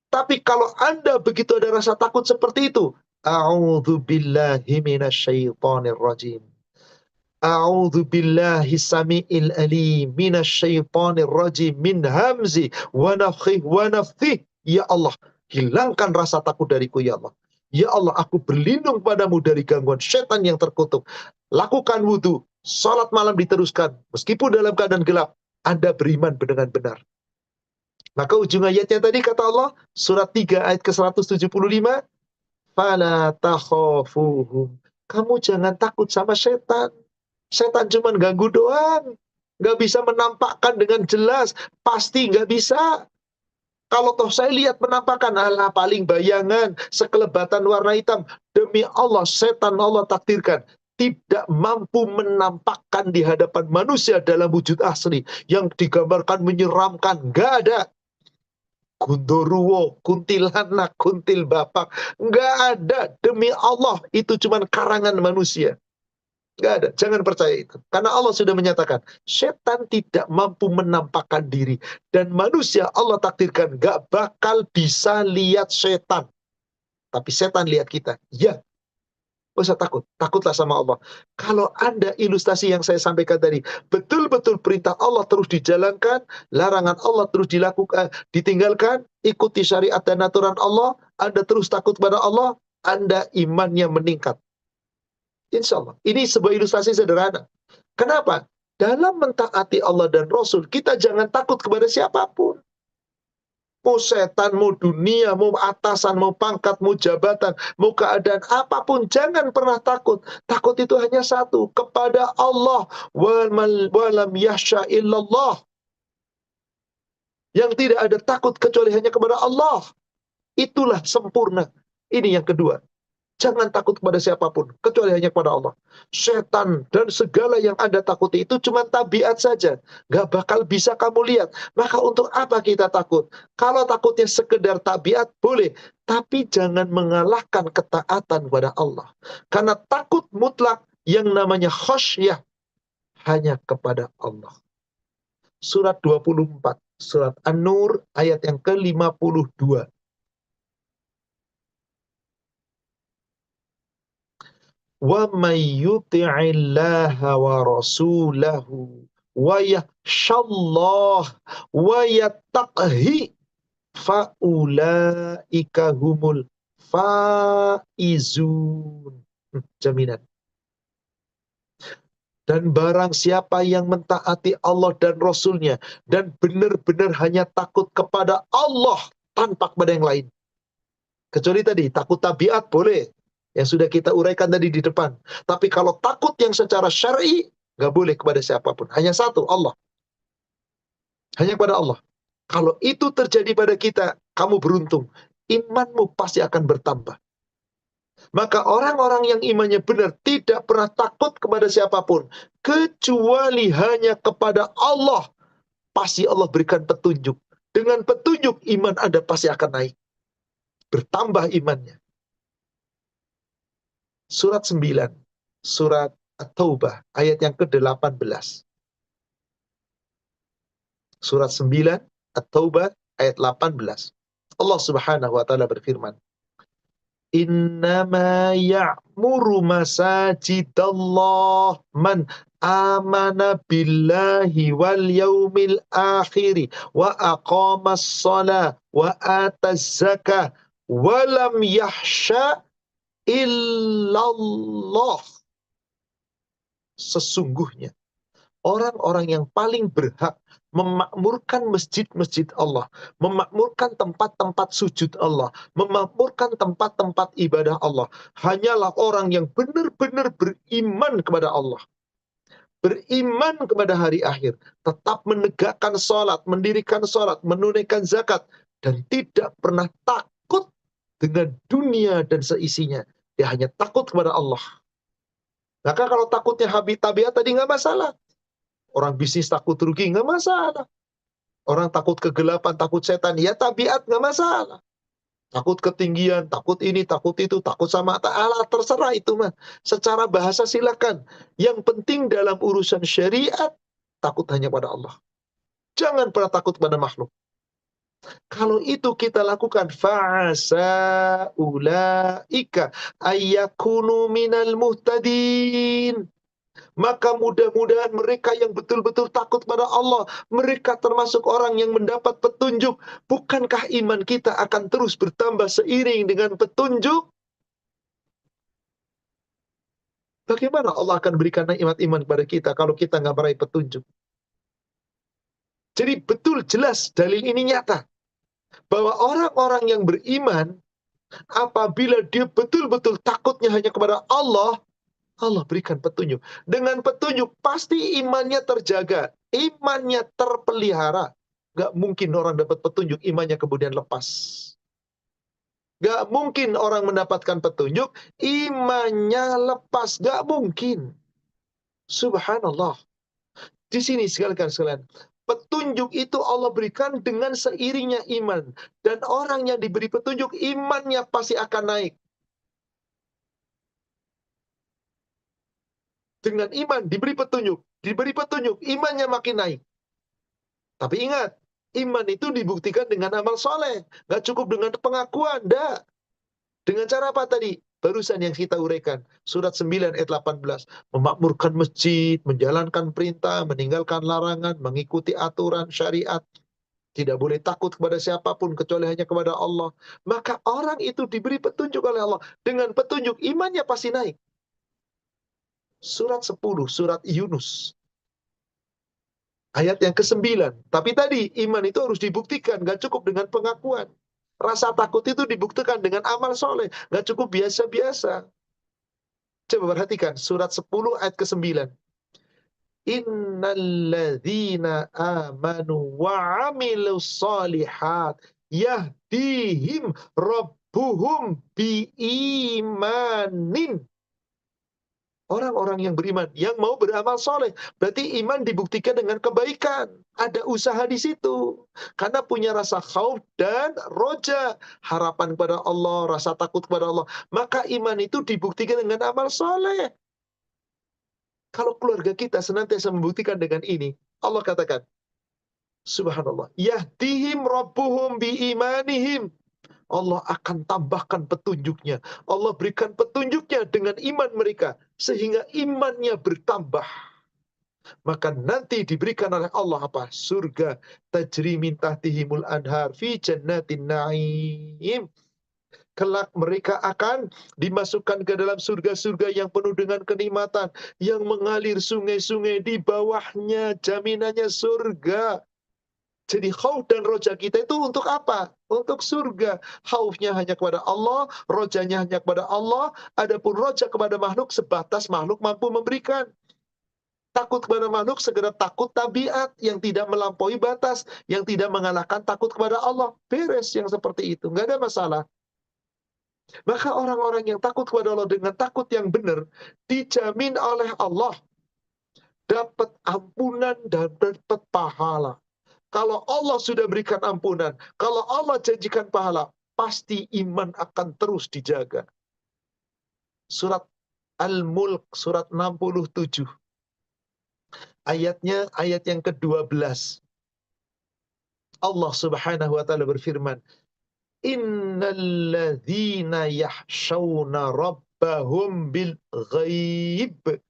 [SPEAKER 1] Tapi kalau Anda begitu ada rasa takut seperti itu, a'udzubillahi minasyaitonirrajim. A'udzu billahi samiil alim minasyaitonir rajim min hamzi wa nafthihi wa nafthihi. Ya Allah, hilangkan rasa takut dariku ya Allah. Ya Allah, aku berlindung padamu dari gangguan setan yang terkutuk. Lakukan wudu, salat malam diteruskan meskipun dalam keadaan gelap. Anda beriman dengan benar. Maka ujung ayatnya tadi kata Allah, surat 3 ayat ke-175, fala takhafuhum. Kamu jangan takut sama setan. Setan cuma ganggu doang. Nggak bisa menampakkan dengan jelas. Pasti nggak bisa. Kalau toh saya lihat penampakan, alah paling bayangan, sekelebatan warna hitam. Demi Allah, setan Allah takdirkan. Tidak mampu menampakkan di hadapan manusia dalam wujud asli. Yang digambarkan menyeramkan. Nggak ada. Gundurwo, kuntilanak, kuntil bapak. Nggak ada. Demi Allah, itu cuma karangan manusia. Nggak ada, jangan percaya itu. Karena Allah sudah menyatakan, setan tidak mampu menampakkan diri. Dan manusia Allah takdirkan nggak bakal bisa lihat setan. Tapi setan lihat kita. Ya, nggak usah takut. Takutlah sama Allah. Kalau Anda ilustrasi yang saya sampaikan tadi, betul-betul perintah Allah terus dijalankan, larangan Allah terus dilakukan, ditinggalkan, ikuti syariat dan aturan Allah, Anda terus takut pada Allah, Anda imannya meningkat. Insya Allah. Ini sebuah ilustrasi sederhana. Kenapa? Dalam mentaati Allah dan Rasul, kita jangan takut kepada siapapun. Mau setan, mau dunia, mau atasan, mau pangkat, mau jabatan, mau keadaan apapun, jangan pernah takut. Takut itu hanya satu, kepada Allah. Walam yasha illallah. Yang tidak ada takut kecuali hanya kepada Allah. Itulah sempurna. Ini yang kedua. Jangan takut kepada siapapun, kecuali hanya kepada Allah. Setan dan segala yang Anda takuti itu cuma tabiat saja. Gak bakal bisa kamu lihat. Maka untuk apa kita takut? Kalau takutnya sekedar tabiat, boleh. Tapi jangan mengalahkan ketaatan kepada Allah. Karena takut mutlak yang namanya khasyah hanya kepada Allah. Surat 24, surat An-Nur ayat yang ke-52. Wa may yuti'illaha wa rasulahu wa yakhshallah wa yattaqhi faulaika humul faizun. Jaminan. Dan barang siapa yang mentaati Allah dan Rasulnya dan benar-benar hanya takut kepada Allah tanpa kepada yang lain. Kecuali tadi takut tabiat boleh. Yang sudah kita uraikan tadi di depan. Tapi kalau takut yang secara syar'i, nggak boleh kepada siapapun. Hanya satu, Allah. Hanya kepada Allah. Kalau itu terjadi pada kita, kamu beruntung. Imanmu pasti akan bertambah. Maka orang-orang yang imannya benar tidak pernah takut kepada siapapun, kecuali hanya kepada Allah. Pasti Allah berikan petunjuk. Dengan petunjuk iman Anda pasti akan naik. Bertambah imannya. Surat 9, surat At-Taubah, ayat yang ke-18. Surat 9, At-Taubah, ayat 18. Allah subhanahu wa ta'ala berfirman, Innama ya'muru masajidallah man amana billahi wal yaumil akhiri wa aqamas salah wa ataz zakah wa lam yahsha illallah. Sesungguhnya orang-orang yang paling berhak memakmurkan masjid-masjid Allah, memakmurkan tempat-tempat sujud Allah, memakmurkan tempat-tempat ibadah Allah, hanyalah orang yang benar-benar beriman kepada Allah, beriman kepada hari akhir, tetap menegakkan sholat, mendirikan sholat, menunaikan zakat, dan tidak pernah takut dengan dunia dan seisinya. Dia hanya takut kepada Allah. Maka kalau takutnya tabiat tadi nggak masalah. Orang bisnis takut rugi, nggak masalah. Orang takut kegelapan, takut setan, ya tabiat, nggak masalah. Takut ketinggian, takut ini, takut itu, takut sama Allah, terserah itu mah. Secara bahasa silakan. Yang penting dalam urusan syariat, takut hanya pada Allah. Jangan pernah takut pada makhluk. Kalau itu kita lakukan, fa'asa ulaika ayyakunu minal muhtadin. Maka mudah-mudahan mereka yang betul-betul takut pada Allah, mereka termasuk orang yang mendapat petunjuk. Bukankah iman kita akan terus bertambah seiring dengan petunjuk? Bagaimana Allah akan berikan nikmat iman kepada kita kalau kita nggak meraih petunjuk? Jadi betul jelas dalil ini nyata. Bahwa orang-orang yang beriman, apabila dia betul-betul takutnya hanya kepada Allah, Allah berikan petunjuk. Dengan petunjuk pasti imannya terjaga, imannya terpelihara. Gak mungkin orang dapat petunjuk, imannya kemudian lepas. Gak mungkin orang mendapatkan petunjuk, imannya lepas. Gak mungkin. Subhanallah. Di sini sekalian, petunjuk itu Allah berikan dengan seiringnya iman. Dan orang yang diberi petunjuk, imannya pasti akan naik. Dengan iman diberi petunjuk, imannya makin naik. Tapi ingat, iman itu dibuktikan dengan amal soleh. Gak cukup dengan pengakuan, enggak. Dengan cara apa tadi? Barusan yang kita uraikan. Surat 9 ayat 18. Memakmurkan masjid, menjalankan perintah, meninggalkan larangan, mengikuti aturan syariat. Tidak boleh takut kepada siapapun kecuali hanya kepada Allah. Maka orang itu diberi petunjuk oleh Allah. Dengan petunjuk, imannya pasti naik. Surat 10, surat Yunus. Ayat yang ke-9. Tapi tadi, iman itu harus dibuktikan. Gak cukup dengan pengakuan. Rasa takut itu dibuktikan dengan amal soleh. Gak cukup biasa-biasa. Coba perhatikan. Surat 10 ayat ke-9. Innalladzina amanu wa amilus solihat yahdihim rabbuhum biimanin. Orang-orang yang beriman, yang mau beramal soleh. Berarti iman dibuktikan dengan kebaikan. Ada usaha di situ. Karena punya rasa khauf dan roja. Harapan kepada Allah, rasa takut kepada Allah. Maka iman itu dibuktikan dengan amal soleh. Kalau keluarga kita senantiasa membuktikan dengan ini, Allah katakan, Subhanallah, yahdihim rabbuhum biimanihim. Allah akan tambahkan petunjuknya. Allah berikan petunjuknya dengan iman mereka. Sehingga imannya bertambah. Maka nanti diberikan oleh Allah apa? Surga. Tajri min tahtihimul anhar fi jannatin na'im. Kelak mereka akan dimasukkan ke dalam surga-surga yang penuh dengan kenikmatan. Yang mengalir sungai-sungai di bawahnya. Jaminannya surga. Jadi khauf dan roja kita itu untuk apa? Untuk surga. Khaufnya hanya kepada Allah, rojanya hanya kepada Allah, adapun roja kepada makhluk sebatas makhluk mampu memberikan. Takut kepada makhluk segera takut tabiat yang tidak melampaui batas, yang tidak mengalahkan takut kepada Allah. Beres yang seperti itu, nggak ada masalah. Maka orang-orang yang takut kepada Allah dengan takut yang benar, dijamin oleh Allah dapat ampunan dan dapat pahala. Kalau Allah sudah berikan ampunan, kalau Allah janjikan pahala, pasti iman akan terus dijaga. Surat Al-Mulk, surat 67. Ayatnya, ayat yang ke-12. Allah subhanahu wa ta'ala berfirman, Innalladzina yahshawna rabbahum bil ghaib.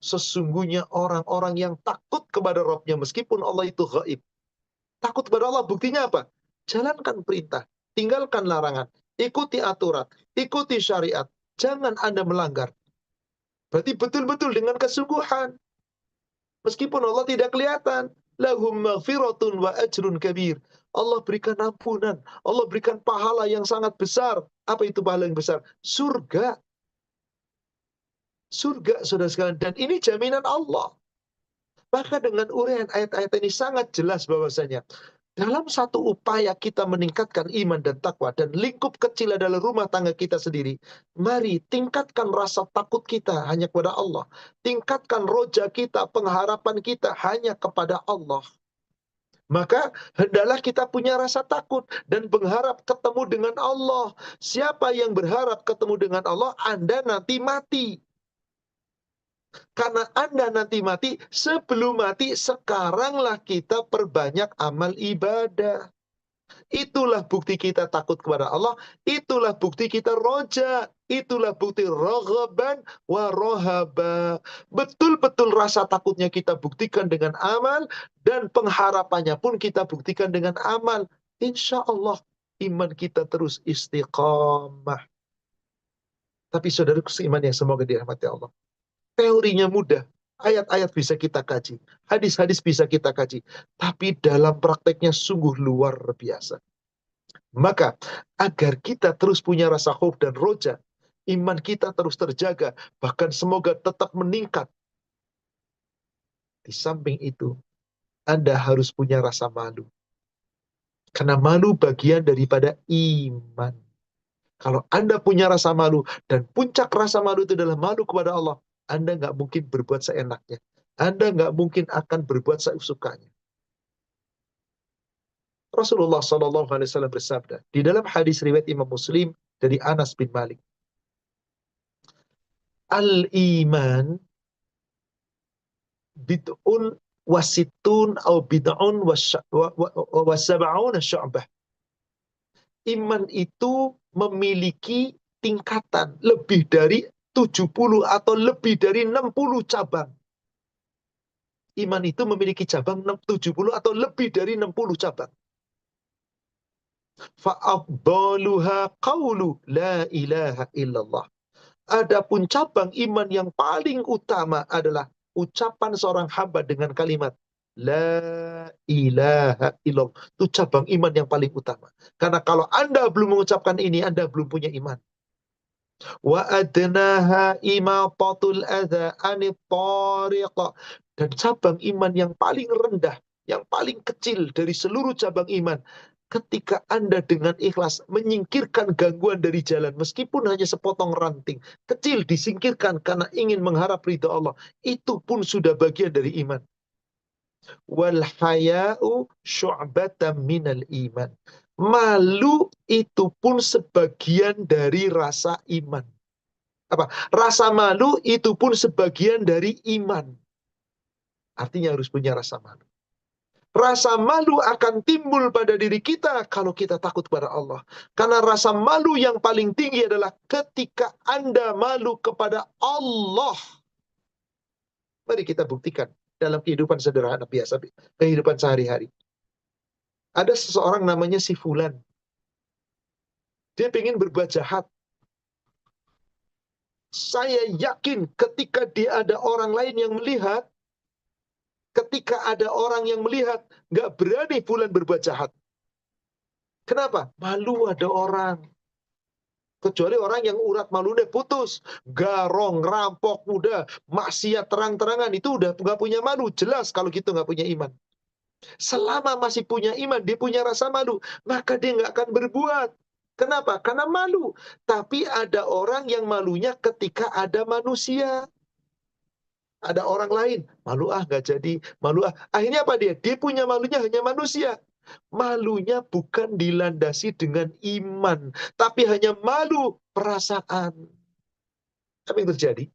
[SPEAKER 1] Sesungguhnya orang-orang yang takut kepada Rabbnya meskipun Allah itu gaib. Takut kepada Allah buktinya apa? Jalankan perintah, tinggalkan larangan, ikuti aturan, ikuti syariat. Jangan Anda melanggar. Berarti betul-betul dengan kesungguhan. Meskipun Allah tidak kelihatan. Lahum maghfiratun wa ajrun kabir. Allah berikan ampunan. Allah berikan pahala yang sangat besar. Apa itu pahala yang besar? Surga. Surga, saudara sekalian. Dan ini jaminan Allah. Maka dengan uraian ayat-ayat ini sangat jelas bahwasanya dalam satu upaya kita meningkatkan iman dan takwa dan lingkup kecil adalah rumah tangga kita sendiri, mari tingkatkan rasa takut kita hanya kepada Allah. Tingkatkan roja kita, pengharapan kita hanya kepada Allah. Maka hendaklah kita punya rasa takut dan berharap ketemu dengan Allah. Siapa yang berharap ketemu dengan Allah, Anda nanti mati. Karena Anda nanti mati, sebelum mati, sekaranglah kita perbanyak amal ibadah. Itulah bukti kita takut kepada Allah, itulah bukti kita roja, itulah bukti raghaban wa rohaba. Betul-betul rasa takutnya kita buktikan dengan amal, dan pengharapannya pun kita buktikan dengan amal. Insya Allah iman kita terus istiqamah. Tapi saudaraku seiman yang semoga dirahmati Allah, teorinya mudah, ayat-ayat bisa kita kaji, hadis-hadis bisa kita kaji, tapi dalam prakteknya sungguh luar biasa. Maka agar kita terus punya rasa khauf dan roja, iman kita terus terjaga, bahkan semoga tetap meningkat. Di samping itu, Anda harus punya rasa malu. Karena malu bagian daripada iman. Kalau Anda punya rasa malu, dan puncak rasa malu itu adalah malu kepada Allah, Anda nggak mungkin berbuat seenaknya. Anda nggak mungkin akan berbuat sesukanya. Rasulullah SAW bersabda, di dalam hadis riwayat Imam Muslim dari Anas bin Malik, Al-iman bid'un wasitun au bid'un wasab'un syu'bah. Iman itu memiliki tingkatan lebih dari 70 atau lebih dari 60 cabang. Iman itu memiliki cabang 70 atau lebih dari 60 cabang. Fa'afdaluha qawlu la ilaha illallah. Adapun cabang iman yang paling utama adalah ucapan seorang hamba dengan kalimat la ilaha illallah. Itu cabang iman yang paling utama. Karena kalau Anda belum mengucapkan ini, Anda belum punya iman. Wa adnaha imatatul adza anit tariq. Dan cabang iman yang paling rendah, yang paling kecil dari seluruh cabang iman, ketika Anda dengan ikhlas menyingkirkan gangguan dari jalan, meskipun hanya sepotong ranting kecil disingkirkan karena ingin mengharap ridha Allah, itu pun sudah bagian dari iman. Wal haya'u syu'batan minal iman. Malu itu pun sebagian dari rasa iman. Apa? Rasa malu itu pun sebagian dari iman. Artinya harus punya rasa malu. Rasa malu akan timbul pada diri kita kalau kita takut kepada Allah. Karena rasa malu yang paling tinggi adalah ketika Anda malu kepada Allah. Mari kita buktikan dalam kehidupan sederhana biasa, kehidupan sehari-hari. Ada seseorang namanya si Fulan. Dia ingin berbuat jahat. Saya yakin ketika dia ada orang lain yang melihat, ketika ada orang yang melihat, nggak berani Fulan berbuat jahat. Kenapa? Malu ada orang. Kecuali orang yang urat malunya putus, garong, rampok, muda, maksiat terang-terangan, itu udah nggak punya malu. Jelas kalau gitu nggak punya iman. Selama masih punya iman, dia punya rasa malu, maka dia nggak akan berbuat. Kenapa? Karena malu. Tapi ada orang yang malunya ketika ada manusia. Ada orang lain, malu nggak jadi, malu Akhirnya apa dia? Dia punya malunya hanya manusia. Malunya bukan dilandasi dengan iman, tapi hanya malu perasaan. Apa yang terjadi?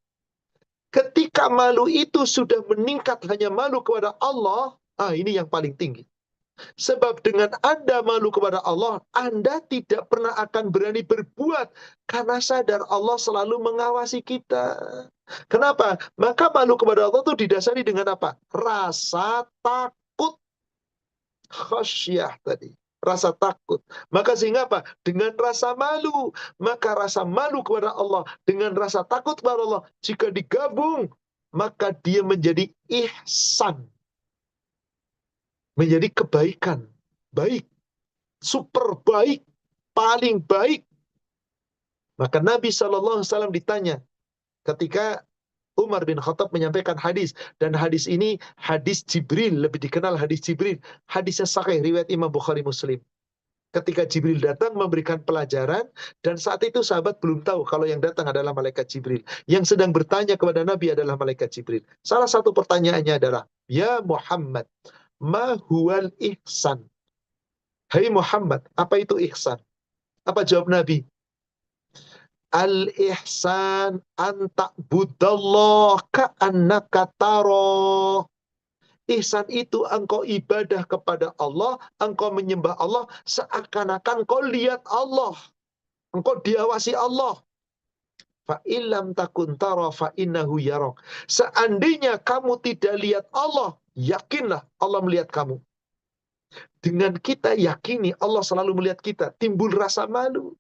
[SPEAKER 1] Ketika malu itu sudah meningkat hanya malu kepada Allah, ini yang paling tinggi. Sebab dengan Anda malu kepada Allah, Anda tidak pernah akan berani berbuat karena sadar Allah selalu mengawasi kita. Kenapa? Maka malu kepada Allah itu didasari dengan apa? Rasa takut. Khasyah tadi. Rasa takut. Maka sehingga apa? Dengan rasa malu. Maka rasa malu kepada Allah dengan rasa takut kepada Allah, jika digabung, maka dia menjadi ihsan. Menjadi kebaikan. Baik. Super baik. Paling baik. Maka Nabi SAW ditanya ketika Umar bin Khattab menyampaikan hadis, dan hadis ini hadis Jibril, lebih dikenal hadis Jibril. Hadisnya sahih, riwayat Imam Bukhari Muslim. Ketika Jibril datang memberikan pelajaran, dan saat itu sahabat belum tahu kalau yang datang adalah malaikat Jibril. Yang sedang bertanya kepada Nabi adalah malaikat Jibril. Salah satu pertanyaannya adalah, Ya Muhammad, ma huwal ihsan? Hai Muhammad, apa itu ihsan? Apa jawab Nabi? Al-ihsan anta'budallah ka'annaka taro. Ihsan itu engkau ibadah kepada Allah, engkau menyembah Allah seakan-akan kau lihat Allah. Engkau diawasi Allah. Fa'illam takun taro fa'innahu yarok. Seandainya kamu tidak lihat Allah, yakinlah Allah melihat kamu. Dengan kita yakini Allah selalu melihat kita, timbul rasa malu.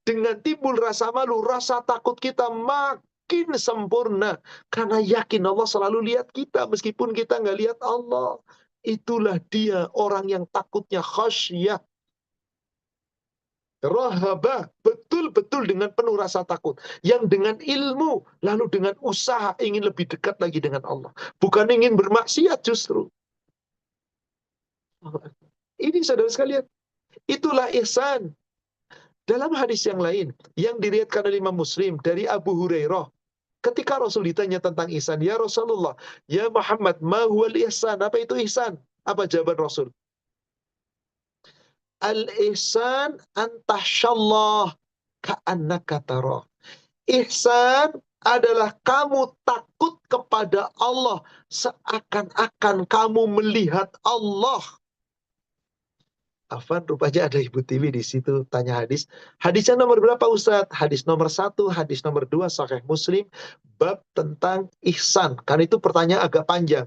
[SPEAKER 1] Dengan timbul rasa malu, rasa takut kita makin sempurna. Karena yakin Allah selalu lihat kita, meskipun kita nggak lihat Allah. Itulah dia orang yang takutnya khasyah. Rahabah, betul-betul dengan penuh rasa takut. Yang dengan ilmu, lalu dengan usaha ingin lebih dekat lagi dengan Allah. Bukan ingin bermaksiat justru. Ini saudara sekalian, itulah ihsan. Dalam hadis yang lain, yang diriwayatkan oleh Imam Muslim dari Abu Hurairah, ketika Rasul ditanya tentang ihsan, Ya Rasulullah, Ya Muhammad, ma huwal ihsan? Apa itu ihsan? Apa jawaban Rasul? Al-ihsan antahsyallah ka'annaka tara. Ihsan adalah kamu takut kepada Allah seakan-akan kamu melihat Allah. Afan, rupanya ada Ibu Tiwi di situ tanya hadis. Hadisnya nomor berapa Ustadz? Hadis nomor 1, hadis nomor 2, Sahih Muslim, bab tentang ihsan. Karena itu pertanyaan agak panjang.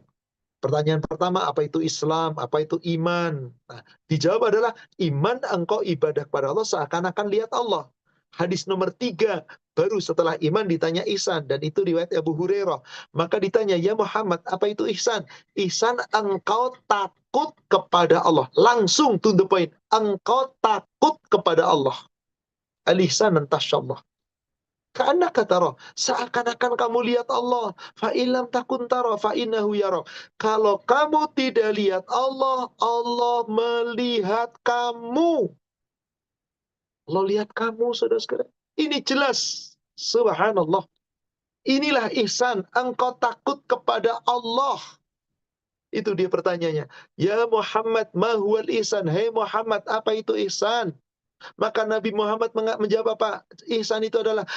[SPEAKER 1] Pertanyaan pertama, apa itu Islam? Apa itu iman? Nah, dijawab adalah, iman engkau ibadah kepada Allah seakan-akan lihat Allah. Hadis nomor 3, baru setelah iman ditanya ihsan, dan itu riwayat Abu Hurairah. Maka ditanya, Ya Muhammad, apa itu ihsan? Ihsan engkau takut kepada Allah. Langsung to the point. Engkau takut kepada Allah. Al-ihsan antasyallah. Karena kata roh, seakan-akan kamu lihat Allah. Fa'ilam takun taro fa'innahu yarok. Kalau kamu tidak lihat Allah, Allah melihat kamu. Allah lihat kamu, saudara-saudara. Ini jelas. Subhanallah. Inilah ihsan. Engkau takut kepada Allah. Itu dia pertanyaannya. Ya Muhammad, ma huwal ihsan? Hei Muhammad, apa itu ihsan? Maka Nabi Muhammad menjawab apa? Ihsan itu adalah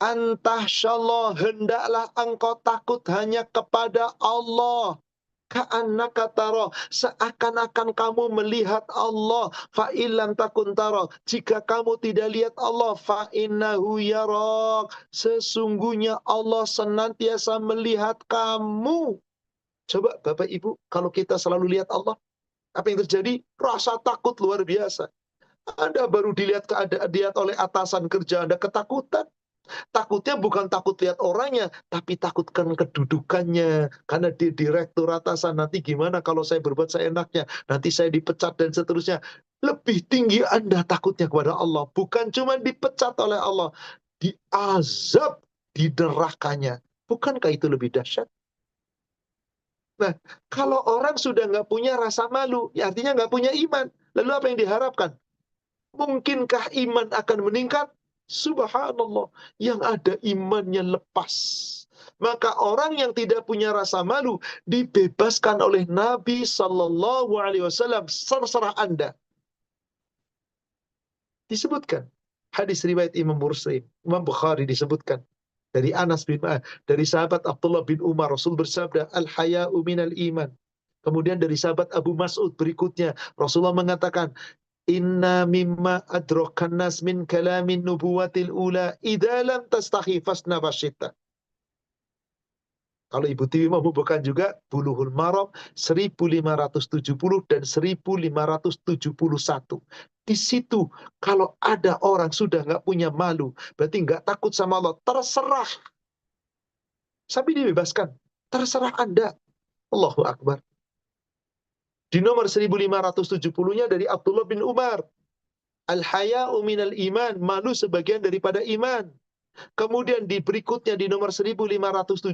[SPEAKER 1] antahsyallah, hendaklah engkau takut hanya kepada Allah. Ka'annaka tara, seakan-akan kamu melihat Allah. Fa'ilam takun tara, jika kamu tidak lihat Allah, fa'innahu yarak, sesungguhnya Allah senantiasa melihat kamu. Coba Bapak Ibu, kalau kita selalu lihat Allah, apa yang terjadi? Rasa takut luar biasa. Anda baru dilihat oleh atasan kerja Anda, ketakutan. Takutnya bukan takut lihat orangnya, tapi takut karena kedudukannya. Karena di direktur atasan, nanti gimana kalau saya berbuat seenaknya, nanti saya dipecat dan seterusnya. Lebih tinggi Anda takutnya kepada Allah. Bukan cuma dipecat oleh Allah, diazab di nerakanya. Bukankah itu lebih dahsyat? Nah, kalau orang sudah nggak punya rasa malu, ya artinya nggak punya iman. Lalu apa yang diharapkan? Mungkinkah iman akan meningkat? Subhanallah, yang ada imannya lepas. Maka orang yang tidak punya rasa malu dibebaskan oleh Nabi Sallallahu Alaihi Wasallam. Terserah Anda. Disebutkan hadis riwayat Imam Muslim, Imam Bukhari disebutkan dari Anas bin Ma'ad, dari sahabat Abdullah bin Umar, Rasul bersabda, al-haya'u minal iman. Kemudian dari sahabat Abu Mas'ud berikutnya, Rasulullah mengatakan, inna mimma adrakan nas min kalamin nubuwatil ula idza lam tastahi fasna basyita. Kalau Ibu Tiwi mau bukan juga Bulughul Maram 1570 dan 1571. Di situ kalau ada orang sudah nggak punya malu, berarti nggak takut sama Allah, terserah. Sampai dibebaskan. Terserah Anda. Allahu Akbar. Di nomor 1570-nya dari Abdullah bin Umar. Al-haya'u minal iman, malu sebagian daripada iman. Kemudian di berikutnya di nomor 1571,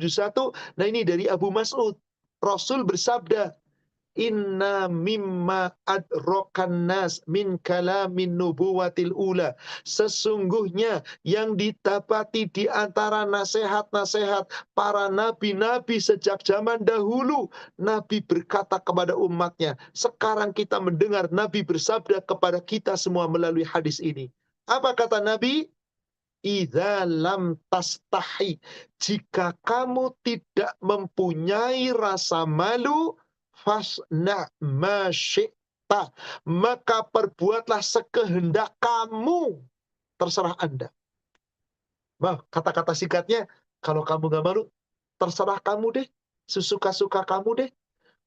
[SPEAKER 1] nah ini dari Abu Mas'ud. Rasul bersabda, inna mimma adrokan nas min kalamin nubuwatil ula. Sesungguhnya yang didapati di antara nasihat-nasihat para nabi-nabi sejak zaman dahulu. Nabi berkata kepada umatnya. Sekarang kita mendengar Nabi bersabda kepada kita semua melalui hadis ini. Apa kata Nabi? Idza lam tastahi, jika kamu tidak mempunyai rasa malu, fasna ma syi'ta, maka perbuatlah sekehendak kamu, terserah Anda. Bah, kata-kata singkatnya, kalau kamu nggak malu, terserah kamu deh, sesuka-suka kamu deh.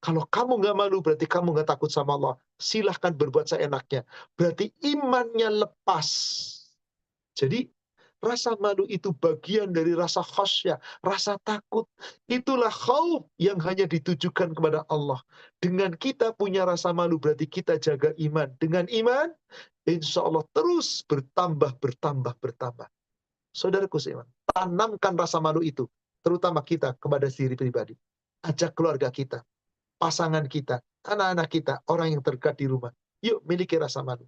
[SPEAKER 1] Kalau kamu nggak malu, berarti kamu nggak takut sama Allah. Silahkan berbuat seenaknya. Berarti imannya lepas. Jadi rasa malu itu bagian dari rasa khasyah, rasa takut. Itulah khauf yang hanya ditujukan kepada Allah. Dengan kita punya rasa malu berarti kita jaga iman. Dengan iman, insya Allah terus bertambah, bertambah, bertambah. Saudaraku seiman, tanamkan rasa malu itu. Terutama kita kepada diri pribadi. Ajak keluarga kita, pasangan kita, anak-anak kita, orang yang terdekat di rumah. Yuk miliki rasa malu.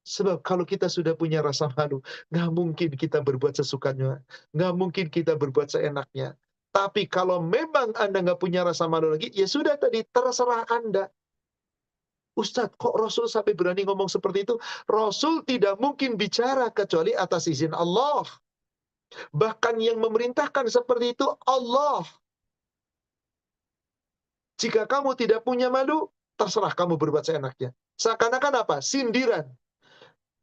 [SPEAKER 1] Sebab kalau kita sudah punya rasa malu, nggak mungkin kita berbuat sesukanya, nggak mungkin kita berbuat seenaknya. Tapi kalau memang Anda nggak punya rasa malu lagi, ya sudah tadi, terserah Anda. Ustadz, kok Rasul sampai berani ngomong seperti itu? Rasul tidak mungkin bicara kecuali atas izin Allah. Bahkan yang memerintahkan seperti itu Allah. Jika kamu tidak punya malu, terserah kamu berbuat seenaknya. Seakan-akan apa? Sindiran.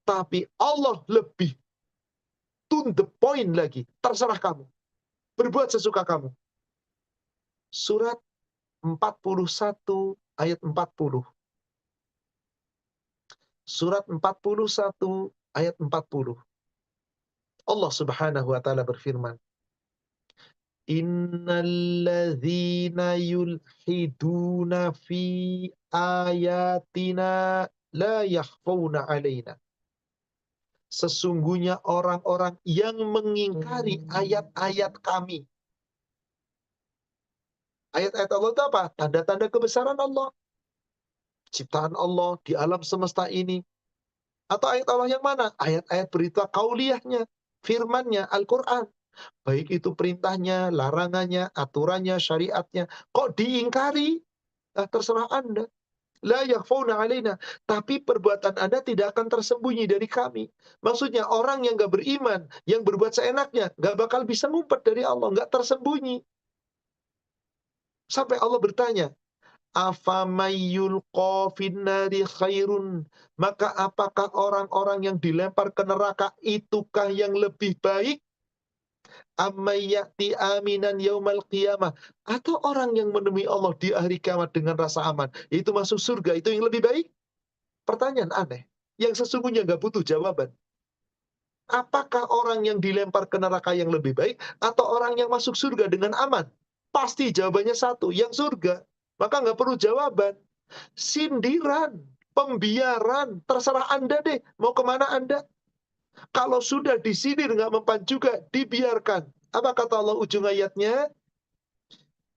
[SPEAKER 1] Tapi Allah lebih to the point lagi. Terserah kamu. Berbuat sesuka kamu. Surat 41 ayat 40. Surat 41 ayat 40. Allah Subhanahu wa taala berfirman, innalladzina yulhiduna fi ayatina la yakhfawna alaina. Sesungguhnya orang-orang yang mengingkari ayat-ayat kami. Ayat-ayat Allah itu apa? Tanda-tanda kebesaran Allah. Ciptaan Allah di alam semesta ini. Atau ayat Allah yang mana? Ayat-ayat berita kauliyahnya, firmannya, Al-Quran. Baik itu perintahnya, larangannya, aturannya, syariatnya. Kok diingkari? Nah, terserah Anda. La yakhfawna alaina. Tapi perbuatan Anda tidak akan tersembunyi dari kami. Maksudnya orang yang gak beriman, yang berbuat seenaknya, gak bakal bisa ngumpet dari Allah, gak tersembunyi. Sampai Allah bertanya, afamayyulqa finnari khairun, maka apakah orang-orang yang dilempar ke neraka itukah yang lebih baik, ammayyati aminan yaumal qiyamah, atau orang yang menemui Allah di hari kiamat dengan rasa aman, yaitu masuk surga, itu yang lebih baik? Pertanyaan aneh yang sesungguhnya nggak butuh jawaban. Apakah orang yang dilempar ke neraka yang lebih baik atau orang yang masuk surga dengan aman? Pasti jawabannya satu, yang surga. Maka nggak perlu jawaban. Sindiran, pembiaran, terserah Anda deh, mau kemana Anda. Kalau sudah disindir nggak mempan juga, dibiarkan. Apa kata Allah ujung ayatnya?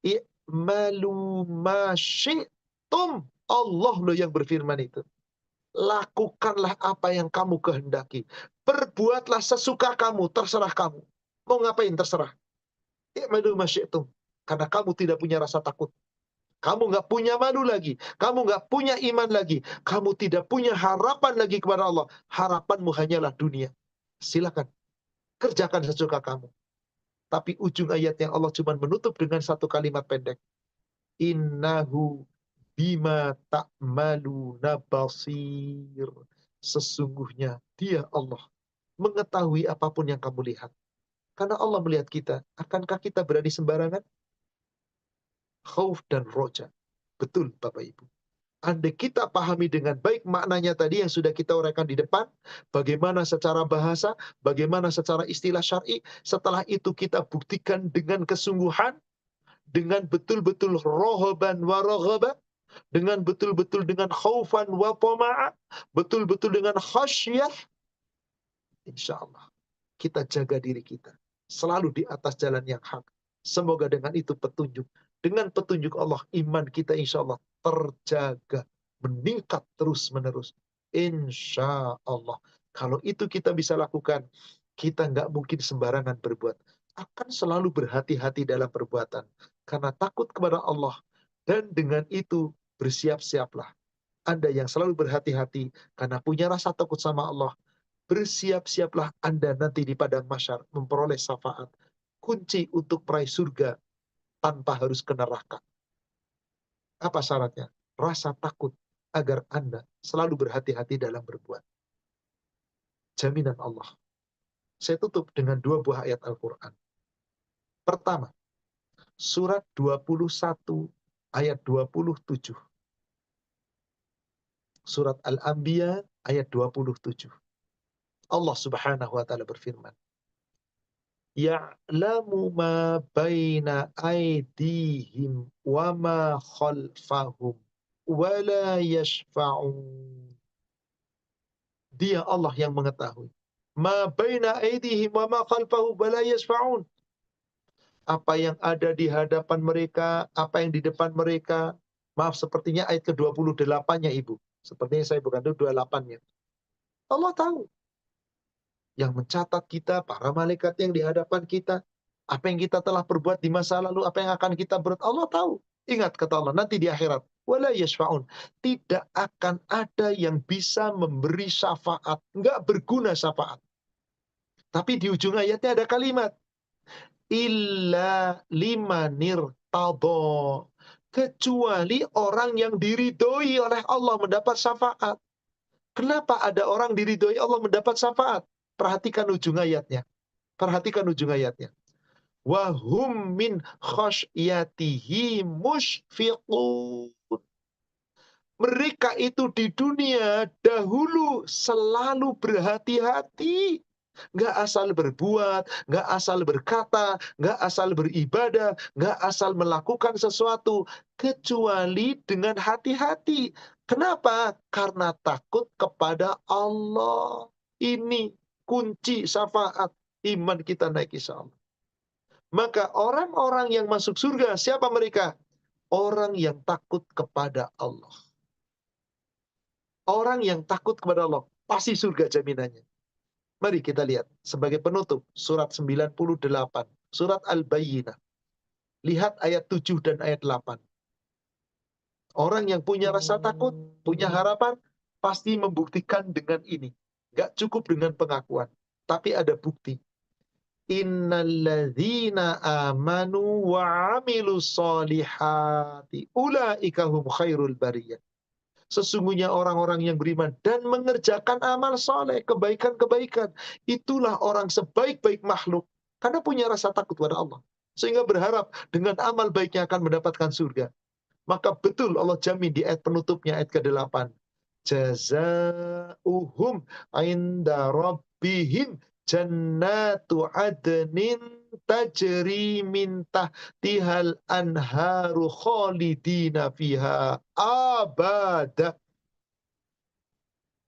[SPEAKER 1] I'malu ma syi'tum. Allah loh yang berfirman itu. Lakukanlah apa yang kamu kehendaki. Perbuatlah sesuka kamu, terserah kamu. Mau ngapain terserah. I'malu ma syi'tum. Karena kamu tidak punya rasa takut. Kamu nggak punya malu lagi. Kamu nggak punya iman lagi. Kamu tidak punya harapan lagi kepada Allah. Harapanmu hanyalah dunia. Silakan. Kerjakan sesuka kamu. Tapi ujung ayatnya Allah cuma menutup dengan satu kalimat pendek. Innahu bima ta'maluna basir. Sesungguhnya dia Allah mengetahui apapun yang kamu lihat. Karena Allah melihat kita. Akankah kita berani sembarangan? Khauf dan roja. Betul Bapak Ibu. Andai kita pahami dengan baik maknanya tadi yang sudah kita uraikan di depan, bagaimana secara bahasa, bagaimana secara istilah syar'i, setelah itu kita buktikan dengan kesungguhan, dengan betul-betul rohoban wa rohoba, dengan betul-betul dengan khaufan wa tama'a, betul-betul dengan khasyah, insya Allah kita jaga diri kita selalu di atas jalan yang hak. Semoga dengan itu petunjuk. Dengan petunjuk Allah, iman kita insya Allah terjaga, meningkat terus-menerus. Insya Allah. Kalau itu kita bisa lakukan, kita nggak mungkin sembarangan berbuat. Akan selalu berhati-hati dalam perbuatan. Karena takut kepada Allah. Dan dengan itu bersiap-siaplah. Anda yang selalu berhati-hati karena punya rasa takut sama Allah. Bersiap-siaplah Anda nanti di padang mahsyar memperoleh syafaat. Kunci untuk meraih surga tanpa harus ke neraka. Apa syaratnya? Rasa takut agar Anda selalu berhati-hati dalam berbuat. Jaminan Allah. Saya tutup dengan dua buah ayat Al-Quran. Pertama, surat 21 ayat 27. Surat Al-Anbiya ayat 27. Allah Subhanahu wa taala berfirman, Ya'lamu ma baina aydihim wa ma khalfahum wa la yashfa'un. Dia Allah yang mengetahui. Ma baina aydihim wa ma khalfahum wa la yashfa'un. Apa yang ada di hadapan mereka, apa yang di depan mereka. Maaf, sepertinya ayat ke-28-nya Ibu. Sepertinya saya bukan itu 28-nya. Allah tahu. Yang mencatat kita, para malaikat yang di hadapan kita, apa yang kita telah perbuat di masa lalu, apa yang akan kita berbuat, Allah tahu. Ingat kata Allah, nanti di akhirat, wala yashfa'un, tidak akan ada yang bisa memberi syafaat, enggak berguna syafaat. Tapi di ujung ayatnya ada kalimat, illa limanir tadha, kecuali orang yang diridhoi oleh Allah mendapat syafaat. Kenapa ada orang diridhoi Allah mendapat syafaat? Perhatikan ujung ayatnya. Perhatikan ujung ayatnya. Wahum min khasyatihi musyfiqun. Mereka itu di dunia dahulu selalu berhati-hati. Nggak asal berbuat, nggak asal berkata, nggak asal beribadah, nggak asal melakukan sesuatu. Kecuali dengan hati-hati. Kenapa? Karena takut kepada Allah. Ini kunci syafaat iman kita naik insya Allah. Maka orang-orang yang masuk surga, siapa mereka? Orang yang takut kepada Allah. Orang yang takut kepada Allah, pasti surga jaminannya. Mari kita lihat sebagai penutup surat 98, surat Al-Bayyinah. Lihat ayat 7 dan ayat 8. Orang yang punya rasa takut, punya harapan, pasti membuktikan dengan ini. Gak cukup dengan pengakuan, tapi ada bukti. Innalladzina amanu wa amilus solihati ulaika hum khairul bariyah. Sesungguhnya orang-orang yang beriman dan mengerjakan amal soleh, kebaikan-kebaikan, itulah orang sebaik-baik makhluk. Karena punya rasa takut pada Allah. Sehingga berharap dengan amal baiknya akan mendapatkan surga. Maka betul Allah jamin di ayat penutupnya, ayat ke-8. Jazauhum inda rabbihim jannatu adnin tajri min tahtihal anharu khalidina fiha abada.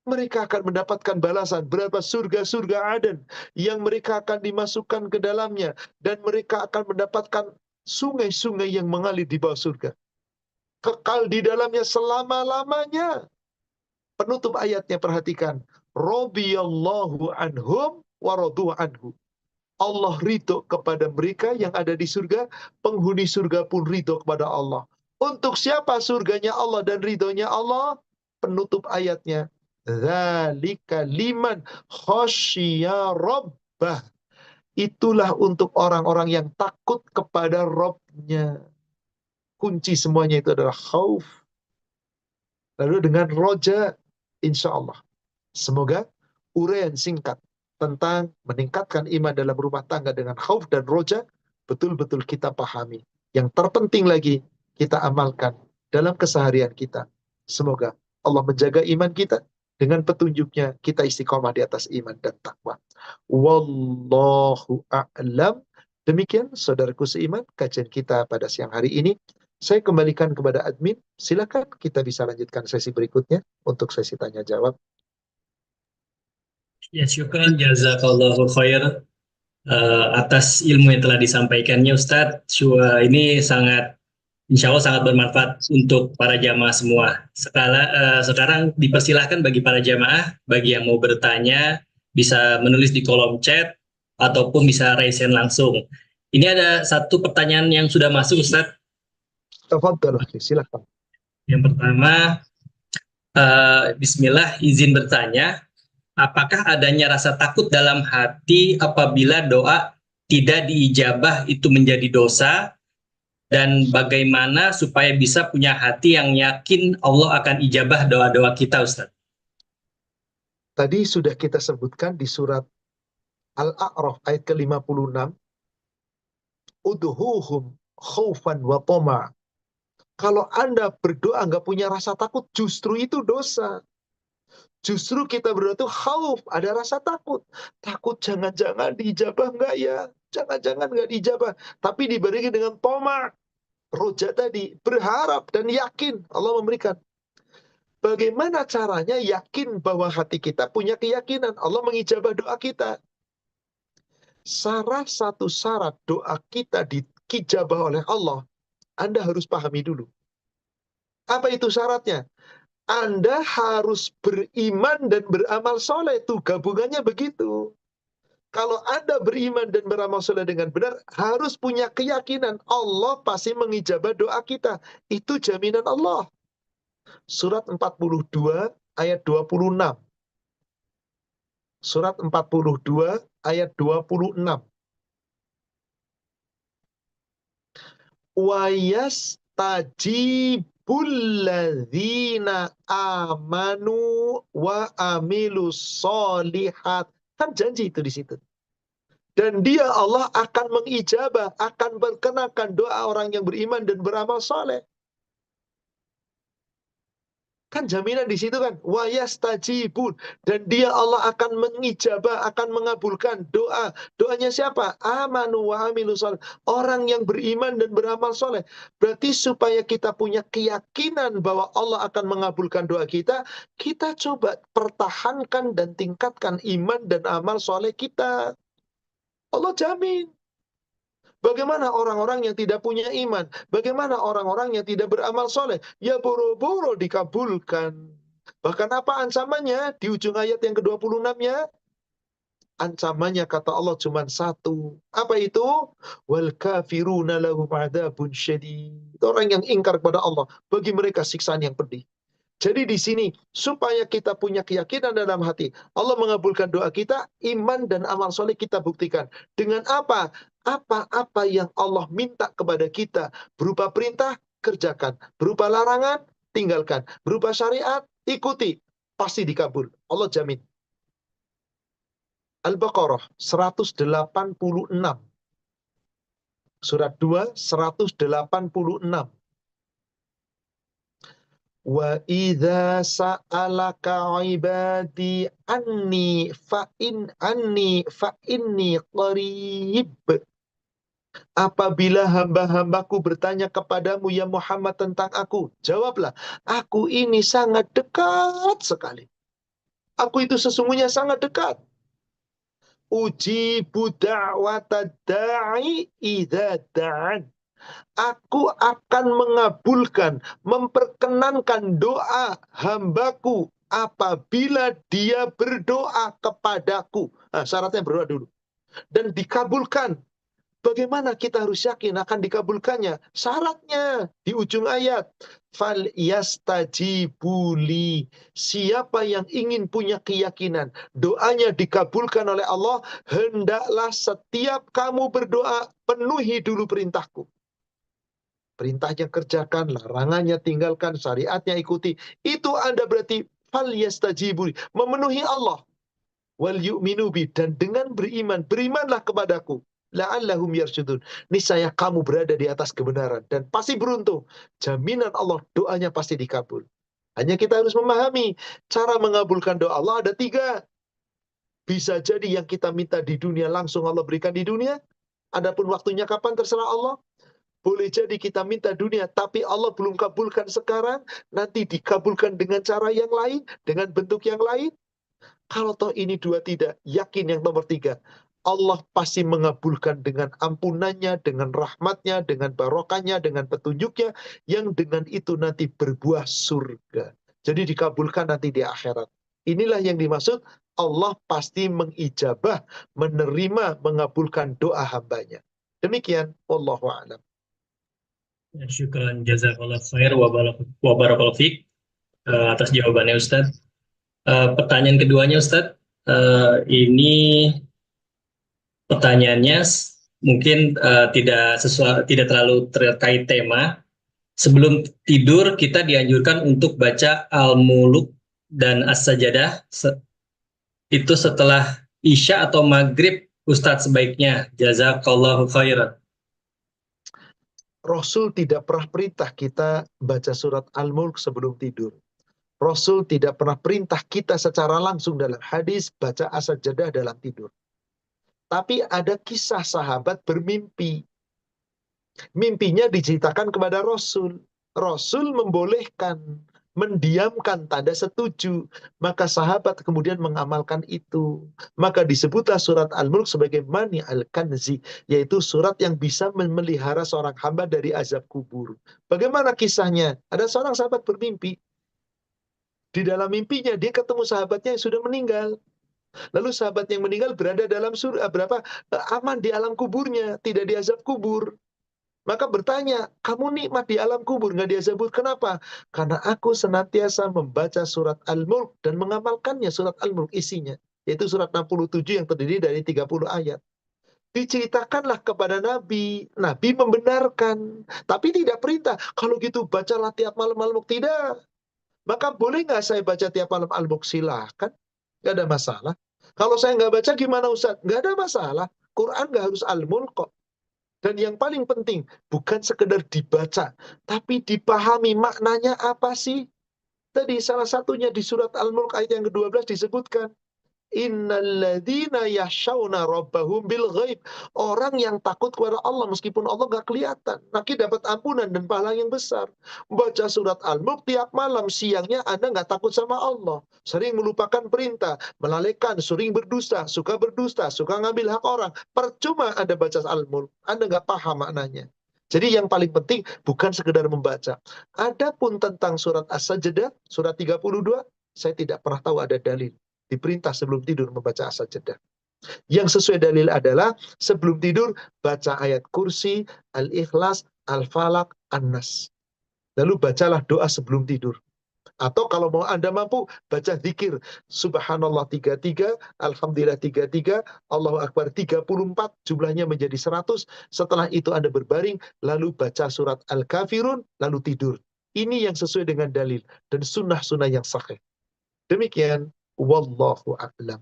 [SPEAKER 1] Mereka akan mendapatkan balasan berapa surga-surga Aden yang mereka akan dimasukkan ke dalamnya, dan mereka akan mendapatkan sungai-sungai yang mengalir di bawah surga. Kekal di dalamnya selama-lamanya. Penutup ayatnya perhatikan. Radhiyallahu anhum wa radu anhu. Allah ridho kepada mereka yang ada di surga, penghuni surga pun ridho kepada Allah. Untuk siapa surganya Allah dan ridhonya Allah? Penutup ayatnya, dzalika liman khasyiya rabbah. Itulah untuk orang-orang yang takut kepada Rabb-nya. Kunci semuanya itu adalah khauf. Lalu dengan roja, insya Allah. Semoga uraian singkat tentang meningkatkan iman dalam rumah tangga dengan khauf dan roja betul-betul kita pahami. Yang terpenting lagi, kita amalkan dalam keseharian kita. Semoga Allah menjaga iman kita. Dengan petunjuknya, kita istiqomah di atas iman dan takwa. Wallahu a'lam. Demikian, saudaraku seiman, kajian kita pada siang hari ini. Saya kembalikan kepada admin. Silakan kita bisa lanjutkan sesi berikutnya untuk sesi tanya jawab.
[SPEAKER 2] Ya, syukran jazakallahu khair atas ilmu yang telah disampaikannya Ustadz. Ini sangat, insya Allah sangat bermanfaat untuk para jamaah semua. Sekarang dipersilahkan bagi para jamaah, bagi yang mau bertanya, bisa menulis di kolom chat, ataupun bisa raise hand langsung. Ini ada satu pertanyaan yang sudah masuk Ustadz.
[SPEAKER 1] Tafadhal, silakan.
[SPEAKER 2] Yang pertama, Bismillah, izin bertanya, apakah adanya rasa takut dalam hati apabila doa tidak diijabah itu menjadi dosa? Dan bagaimana supaya bisa punya hati yang yakin Allah akan ijabah doa-doa kita, Ustaz?
[SPEAKER 1] Tadi sudah kita sebutkan di surat Al-A'raf ayat ke-56. Udhuhum khaufan wa tama'. Kalau Anda berdoa nggak punya rasa takut, justru itu dosa. Justru kita berdoa itu khauf, ada rasa takut. Takut jangan-jangan diijabah nggak ya? Jangan-jangan nggak diijabah. Tapi diberi dengan toma'. Roja tadi, berharap dan yakin Allah memberikan. Bagaimana caranya yakin bahwa hati kita punya keyakinan Allah mengijabah doa kita? Salah satu syarat doa kita diijabah oleh Allah, Anda harus pahami dulu. Apa itu syaratnya? Anda harus beriman dan beramal soleh. Tuh gabungannya begitu. Kalau Anda beriman dan beramal soleh dengan benar, harus punya keyakinan Allah pasti mengijabah doa kita. Itu jaminan Allah. Surat 42 ayat 26. Surat 42 ayat 26. Wa yastajibul ladzina amanu wa amilus solihat. Kan janji itu di situ. Dan dia Allah akan mengijabah, akan berkenakan doa orang yang beriman dan beramal soleh. Kan jaminan di situ kan, wa yastajibun, dan dia Allah akan mengijabah, akan mengabulkan doa. Doanya siapa? Amanu wa amilu soleh. Orang yang beriman dan beramal soleh. Berarti supaya kita punya keyakinan bahwa Allah akan mengabulkan doa kita, kita coba pertahankan dan tingkatkan iman dan amal soleh kita. Allah jamin. Bagaimana orang-orang yang tidak punya iman? Bagaimana orang-orang yang tidak beramal soleh? Ya boro-boro dikabulkan. Bahkan apa ancamannya? Di ujung ayat yang ke-26-nya, ancamannya kata Allah cuma satu. Apa itu? Wal kafiruna lahum adzabun syadid. Orang yang ingkar kepada Allah, bagi mereka siksaan yang pedih. Jadi di sini, supaya kita punya keyakinan dalam hati, Allah mengabulkan doa kita, iman dan amal soleh kita buktikan. Dengan apa? Apa-apa yang Allah minta kepada kita, berupa perintah, kerjakan. Berupa larangan, tinggalkan. Berupa syariat, ikuti. Pasti dikabul. Allah jamin. Al-Baqarah 186. Surat 2, 186. Wa idza sa'alaka ibadi anni fa inni qarib. Apabila hamba-hambaku bertanya kepadamu ya Muhammad tentang aku, jawablah, aku ini sangat dekat sekali. Aku itu sesungguhnya sangat dekat. Ujibu da'wata da'i idza da'an. Aku akan mengabulkan, memperkenankan doa hambaku apabila dia berdoa kepadaku. Nah, syaratnya berdoa dulu. Dan dikabulkan. Bagaimana kita harus yakin akan dikabulkannya? Syaratnya di ujung ayat. Fal yastajibuli. Siapa yang ingin punya keyakinan doanya dikabulkan oleh Allah, hendaklah setiap kamu berdoa penuhi dulu perintahku. Perintahnya kerjakan, larangannya tinggalkan, syariatnya ikuti. Itu Anda berarti fal yastajibuli, memenuhi Allah. Wal yu'minu bi, dan dengan beriman, berimanlah kepadaku. La'allahum yarsyudun. Niscaya kamu berada di atas kebenaran dan pasti beruntung. Jaminan Allah, doanya pasti dikabul. Hanya kita harus memahami cara mengabulkan doa Allah ada 3. Bisa jadi yang kita minta di dunia langsung Allah berikan di dunia. Adapun waktunya kapan terserah Allah. Boleh jadi kita minta dunia, tapi Allah belum kabulkan sekarang, nanti dikabulkan dengan cara yang lain, dengan bentuk yang lain. Kalau toh ini 2 tidak, yakin yang nomor 3. Allah pasti mengabulkan dengan ampunannya, dengan rahmatnya, dengan barokahnya, dengan petunjuknya, yang dengan itu nanti berbuah surga. Jadi dikabulkan nanti di akhirat. Inilah yang dimaksud Allah pasti mengijabah, menerima, mengabulkan doa hambanya. Demikian, wallahu a'lam.
[SPEAKER 2] Ya, syukran jazakallah khair wa barakallahu fiik atas jawabannya Ustadz. Pertanyaan keduanya Ustadz, ini pertanyaannya mungkin tidak terlalu terkait tema. Sebelum tidur kita dianjurkan untuk baca Al-Muluk dan As-Sajadah itu setelah Isya atau Maghrib Ustadz sebaiknya. Jazakallahu khairan.
[SPEAKER 1] Rasul tidak pernah perintah kita baca surat Al-Mulk sebelum tidur. Rasul tidak pernah perintah kita secara langsung dalam hadis baca as-sajadah dalam tidur. Tapi ada kisah sahabat bermimpi. Mimpinya diceritakan kepada Rasul. Rasul membolehkan, mendiamkan tanda setuju. Maka sahabat kemudian mengamalkan itu. Maka disebutlah surat Al-Mulk sebagai Mani Al-Kanzi, yaitu surat yang bisa memelihara seorang hamba dari azab kubur. Bagaimana kisahnya? Ada seorang sahabat bermimpi. Di dalam mimpinya dia ketemu sahabatnya yang sudah meninggal. Lalu sahabat yang meninggal berada dalam surga, aman di alam kuburnya, tidak diazab kubur. Maka bertanya, kamu nikmat di alam kubur, nggak diazab kubur. Kenapa? Karena aku senantiasa membaca surat Al-Mulk dan mengamalkannya. Surat Al-Mulk isinya, yaitu surat 67 yang terdiri dari 30 ayat. Diceritakanlah kepada Nabi. Nabi membenarkan, tapi tidak perintah. Kalau gitu bacalah tiap malam Al-Mulk. Tidak. Maka boleh nggak saya baca tiap malam Al-Mulk? Silahkan. Nggak ada masalah. Kalau saya nggak baca gimana Ustaz? Nggak ada masalah. Quran nggak harus Al-Mulk kok. Dan yang paling penting, bukan sekedar dibaca, tapi dipahami maknanya apa sih? Tadi salah satunya di surat Al-Mulk ayat yang ke-12 disebutkan. Innalladzina yakhshawna rabbahum bil ghaib. Orang yang takut kepada Allah meskipun Allah nggak kelihatan, nanti dapat ampunan dan pahala yang besar. Baca surat Al-Mulk tiap malam, siangnya Anda nggak takut sama Allah. Sering melupakan perintah, melalaikan, sering berdusta, suka ngambil hak orang. Percuma Anda baca Al-Mulk, Anda nggak paham maknanya. Jadi yang paling penting bukan sekedar membaca. Adapun tentang surat As-Sajdah, surat 32, saya tidak pernah tahu ada dalil diperintah sebelum tidur membaca as-sajadah. Yang sesuai dalil adalah sebelum tidur baca ayat kursi, al-ikhlas, al-falak, an-nas. Lalu bacalah doa sebelum tidur. Atau kalau mau Anda mampu, baca zikir. Subhanallah 33, Alhamdulillah 33, Allahu Akbar 34, jumlahnya menjadi 100. Setelah itu Anda berbaring, lalu baca surat Al-Kafirun, lalu tidur. Ini yang sesuai dengan dalil dan sunnah-sunnah yang sahih. Demikian. Wallahu a'lam.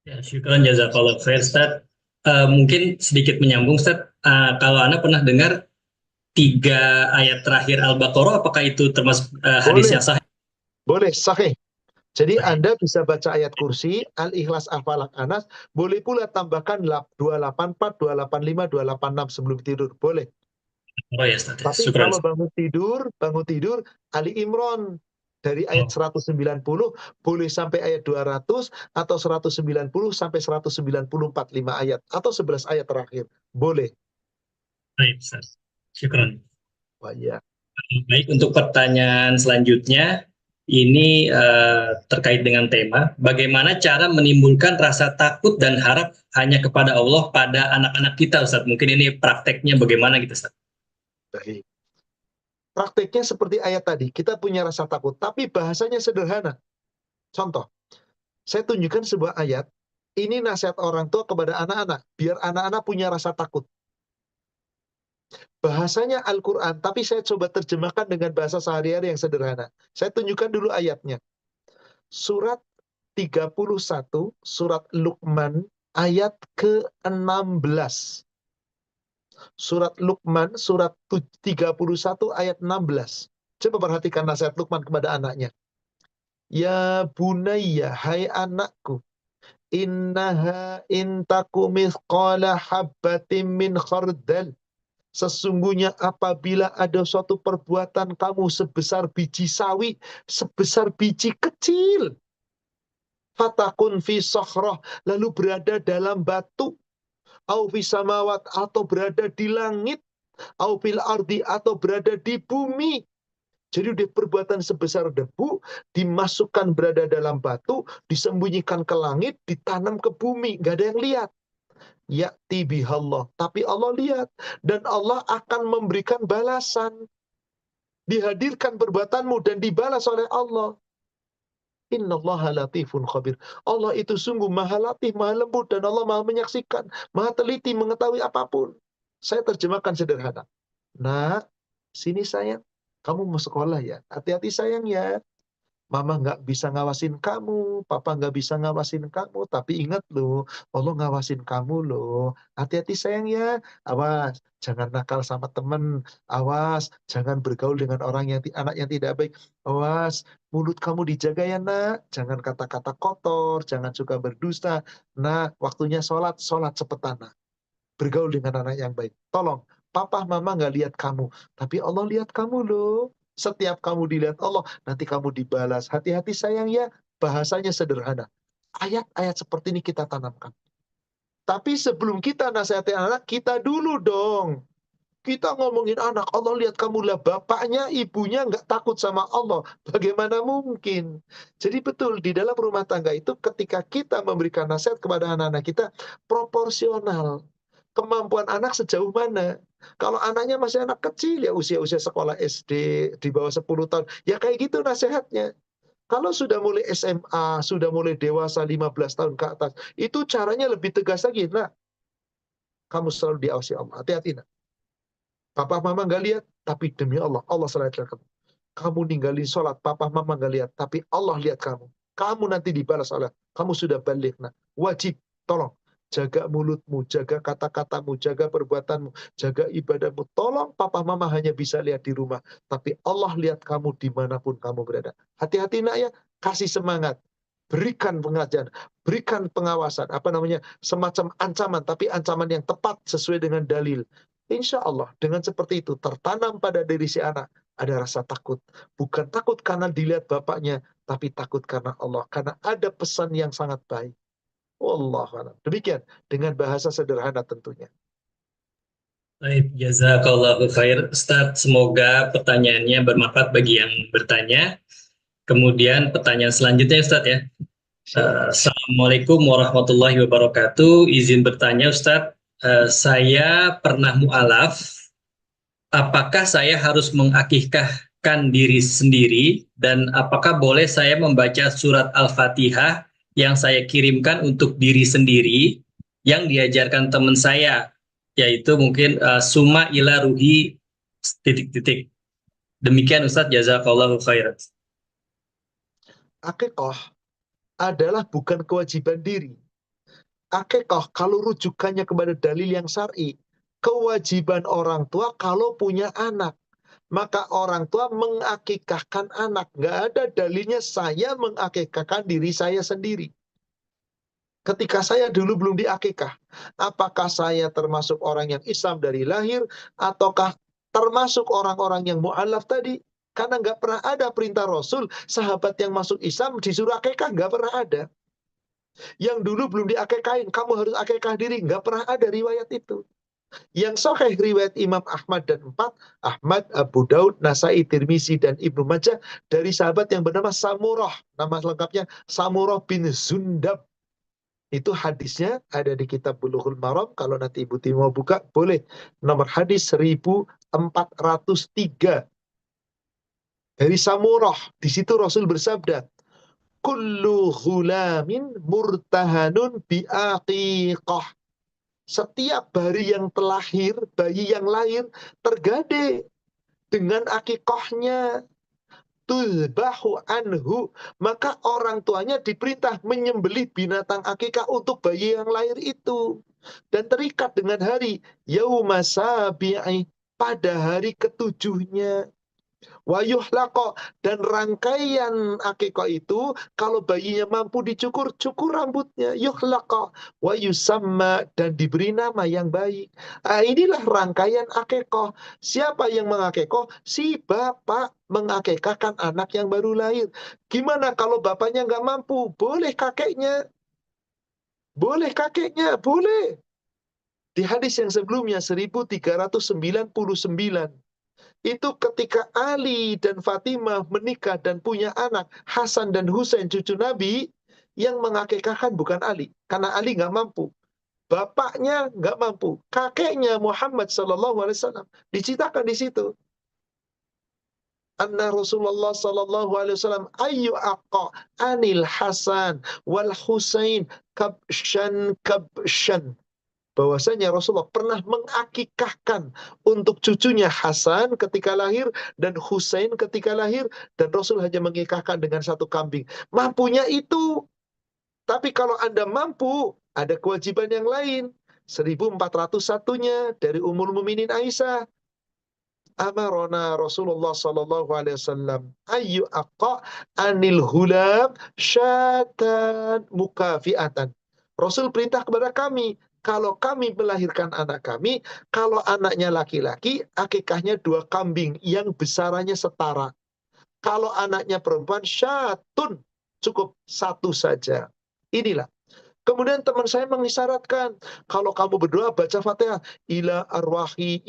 [SPEAKER 2] Ya, syukran jazakallah khair Ustaz. Mungkin sedikit menyambung Ustaz. Kalau Anda pernah dengar 3 ayat terakhir Al-Baqarah, apakah itu termasuk hadis
[SPEAKER 1] Boleh,
[SPEAKER 2] yang sahih?
[SPEAKER 1] boleh, sahih. Jadi
[SPEAKER 2] Sahih.
[SPEAKER 1] Anda bisa baca ayat kursi, Al-Ikhlas, Al-Falaq, Anas, boleh pula tambahkan 284, 285, 286 sebelum tidur, boleh.
[SPEAKER 2] Oh ya, Ustaz.
[SPEAKER 1] Tapi
[SPEAKER 2] Syukran.
[SPEAKER 1] kalau bangun tidur Ali Imran dari ayat
[SPEAKER 2] Oh,
[SPEAKER 1] 190 boleh sampai ayat 200 atau 190 sampai 194, 5 ayat atau 11 ayat terakhir. Boleh.
[SPEAKER 2] baik, Ustaz. Syukran.
[SPEAKER 1] Wah, ya.
[SPEAKER 2] Baik, untuk pertanyaan selanjutnya, ini terkait dengan tema, bagaimana cara menimbulkan rasa takut dan harap hanya kepada Allah pada anak-anak kita, Ustaz? Mungkin ini prakteknya bagaimana gitu, Ustaz?
[SPEAKER 1] Baik. Prakteknya seperti ayat tadi, kita punya rasa takut, tapi bahasanya sederhana. Contoh, saya tunjukkan sebuah ayat, ini nasihat orang tua kepada anak-anak, biar anak-anak punya rasa takut. Bahasanya Al-Quran, tapi saya coba terjemahkan dengan bahasa sehari-hari yang sederhana. Saya tunjukkan dulu ayatnya. Surat 31, surat Luqman, ayat ke-16. Surat Luqman, surat 31, ayat 16. Coba perhatikan nasihat Luqman kepada anaknya. Ya bunayya, hai anakku, innaha intaku mithqala habbatin min khardal. Sesungguhnya apabila ada suatu perbuatan kamu sebesar biji sawi, sebesar biji kecil, fatakun fi sokroh, lalu berada dalam batu, au fi samawat, atau berada di langit, au fil ardi, atau berada di bumi. Jadi udah perbuatan sebesar debu, dimasukkan berada dalam batu, disembunyikan ke langit, ditanam ke bumi, gak ada yang lihat. Ya'ti bihallah, tapi Allah lihat, dan Allah akan memberikan balasan. Dihadirkan perbuatanmu dan dibalas oleh Allah. Innallaha latifun khabir. Allah itu sungguh maha latif, maha lembut, dan Allah maha menyaksikan, maha teliti mengetahui apapun. Saya terjemahkan sederhana. Nak, sini sayang, kamu mau sekolah ya? Hati-hati sayang ya. Mama nggak bisa ngawasin kamu, papa nggak bisa ngawasin kamu, tapi ingat loh, Allah ngawasin kamu loh. Hati-hati sayang ya, awas, jangan nakal sama temen, awas, jangan bergaul dengan orang yang anak yang tidak baik, awas, mulut kamu dijaga ya nak, jangan kata-kata kotor, jangan suka berdusta. Nah, waktunya sholat, sholat cepetan nak. Bergaul dengan anak yang baik. Tolong, papa mama nggak lihat kamu, tapi Allah lihat kamu loh. Setiap kamu dilihat Allah, nanti kamu dibalas. Hati-hati sayang ya, bahasanya sederhana. Ayat-ayat seperti ini kita tanamkan. Tapi sebelum kita nasihati anak, kita dulu dong. Kita ngomongin anak, Allah lihat kamu lah, bapaknya, ibunya nggak takut sama Allah. Bagaimana mungkin? Jadi betul, di dalam rumah tangga itu ketika kita memberikan nasihat kepada anak-anak kita, proporsional. Kemampuan anak sejauh mana? Kalau anaknya masih anak kecil, ya usia-usia sekolah SD, di bawah 10 tahun, ya kayak gitu nasihatnya. Kalau sudah mulai SMA, sudah mulai dewasa 15 tahun ke atas, itu caranya lebih tegas lagi. Nah, kamu selalu diawasi Allah. Hati-hati, nah. Papa mama nggak lihat, tapi demi Allah, Allah selalu lihat kamu. Kamu ninggalin sholat, papa mama nggak lihat, tapi Allah lihat kamu. Kamu nanti dibalas oleh, kamu sudah balik. Nah, wajib, tolong, jaga mulutmu, jaga kata-katamu, jaga perbuatanmu, jaga ibadahmu. Tolong papa mama hanya bisa lihat di rumah, tapi Allah lihat kamu dimanapun kamu berada. Hati-hati nak ya, kasih semangat. Berikan pengajaran, berikan pengawasan, semacam ancaman, tapi ancaman yang tepat sesuai dengan dalil. Insya Allah dengan seperti itu tertanam pada diri si anak ada rasa takut. Bukan takut karena dilihat bapaknya, tapi takut karena Allah. Karena ada pesan yang sangat baik. Wallahu a'lam. Demikian dengan bahasa sederhana tentunya.
[SPEAKER 2] Baik, jazakallahu khair. Ustaz, semoga pertanyaannya bermanfaat bagi yang bertanya. Kemudian pertanyaan selanjutnya, Ustaz ya.
[SPEAKER 1] Silakan.
[SPEAKER 2] Assalamualaikum warahmatullahi wabarakatuh. Izin bertanya, Ustaz. Saya pernah mu'alaf. Apakah saya harus mengakikahkan diri sendiri? Dan apakah boleh saya membaca surat Al-Fatihah yang saya kirimkan untuk diri sendiri yang diajarkan teman saya? Yaitu mungkin summa ila ruhi titik-titik. Demikian Ustadz, jazakallahu khairan.
[SPEAKER 1] Akikah adalah bukan kewajiban diri. Akikah kalau rujukannya kepada dalil yang syar'i, kewajiban orang tua kalau punya anak. Maka orang tua mengakikahkan anak. Nggak ada dalilnya saya mengakikahkan diri saya sendiri. Ketika saya dulu belum diakikah, apakah saya termasuk orang yang Islam dari lahir, ataukah termasuk orang-orang yang mu'alaf tadi? Karena nggak pernah ada perintah Rasul, sahabat yang masuk Islam disuruh akikah, nggak pernah ada. Yang dulu belum diakikahin, kamu harus akikah diri, nggak pernah ada riwayat itu. Yang sahih riwayat Imam Ahmad dan empat, Ahmad, Abu Daud, Nasai, Tirmizi, dan Ibnu Majah, dari sahabat yang bernama Samurah, nama lengkapnya Samurah bin Zundab. Itu hadisnya ada di kitab Bulughul Maram. Kalau nanti Ibu Timi mau buka, boleh. Nomor hadis 1403. Dari Samurah. Di situ Rasul bersabda, kullu ghulamin murtahanun biaqiqah. Setiap bayi yang lahir, tergade dengan akikahnya. Tulbahu anhu, maka orang tuanya diperintah menyembelih binatang akikah untuk bayi yang lahir itu, dan terikat dengan hari yauma sabi'i, pada hari ketujuhnya. Wa yuhlaqa, dan rangkaian akikah itu kalau bayinya mampu dicukur, cukur rambutnya. Yuhlaqa wa yusamma, dan diberi nama yang baik. Inilah rangkaian akikah. Siapa yang mengakikah? Si bapak mengakikahkan anak yang baru lahir. Gimana kalau bapaknya nggak mampu? Boleh kakeknya. Boleh kakeknya, boleh. Di hadis yang sebelumnya 1399, itu ketika Ali dan Fatimah menikah dan punya anak Hasan dan Husain cucu Nabi, yang mengakikahkan bukan Ali, karena Ali nggak mampu, bapaknya nggak mampu, kakeknya Muhammad Sallallahu Alaihi Wasallam diceritakan di situ. Anna Rasulullah Sallallahu Alaihi Wasallam ayu aqa anil Hasan wal Husain kabshan, bahwasanya Rasulullah pernah mengakikahkan untuk cucunya Hasan ketika lahir dan Husain ketika lahir, dan Rasul hanya mengikahkan dengan satu kambing. Mampunya itu. Tapi kalau Anda mampu, ada kewajiban yang lain. 1401-nya dari Ummul Mukminin Aisyah. Amarona Rasulullah sallallahu alaihi wasallam ayu aqa anil hulam syatan mukafiatan. Rasul perintah kepada kami, kalau kami melahirkan anak kami, kalau anaknya laki-laki, akikahnya 2 kambing yang besarannya setara. Kalau anaknya perempuan, syatun, cukup 1 saja. Inilah. Kemudian teman saya mengisyaratkan, kalau kamu berdoa baca Fatihah, ila arwahi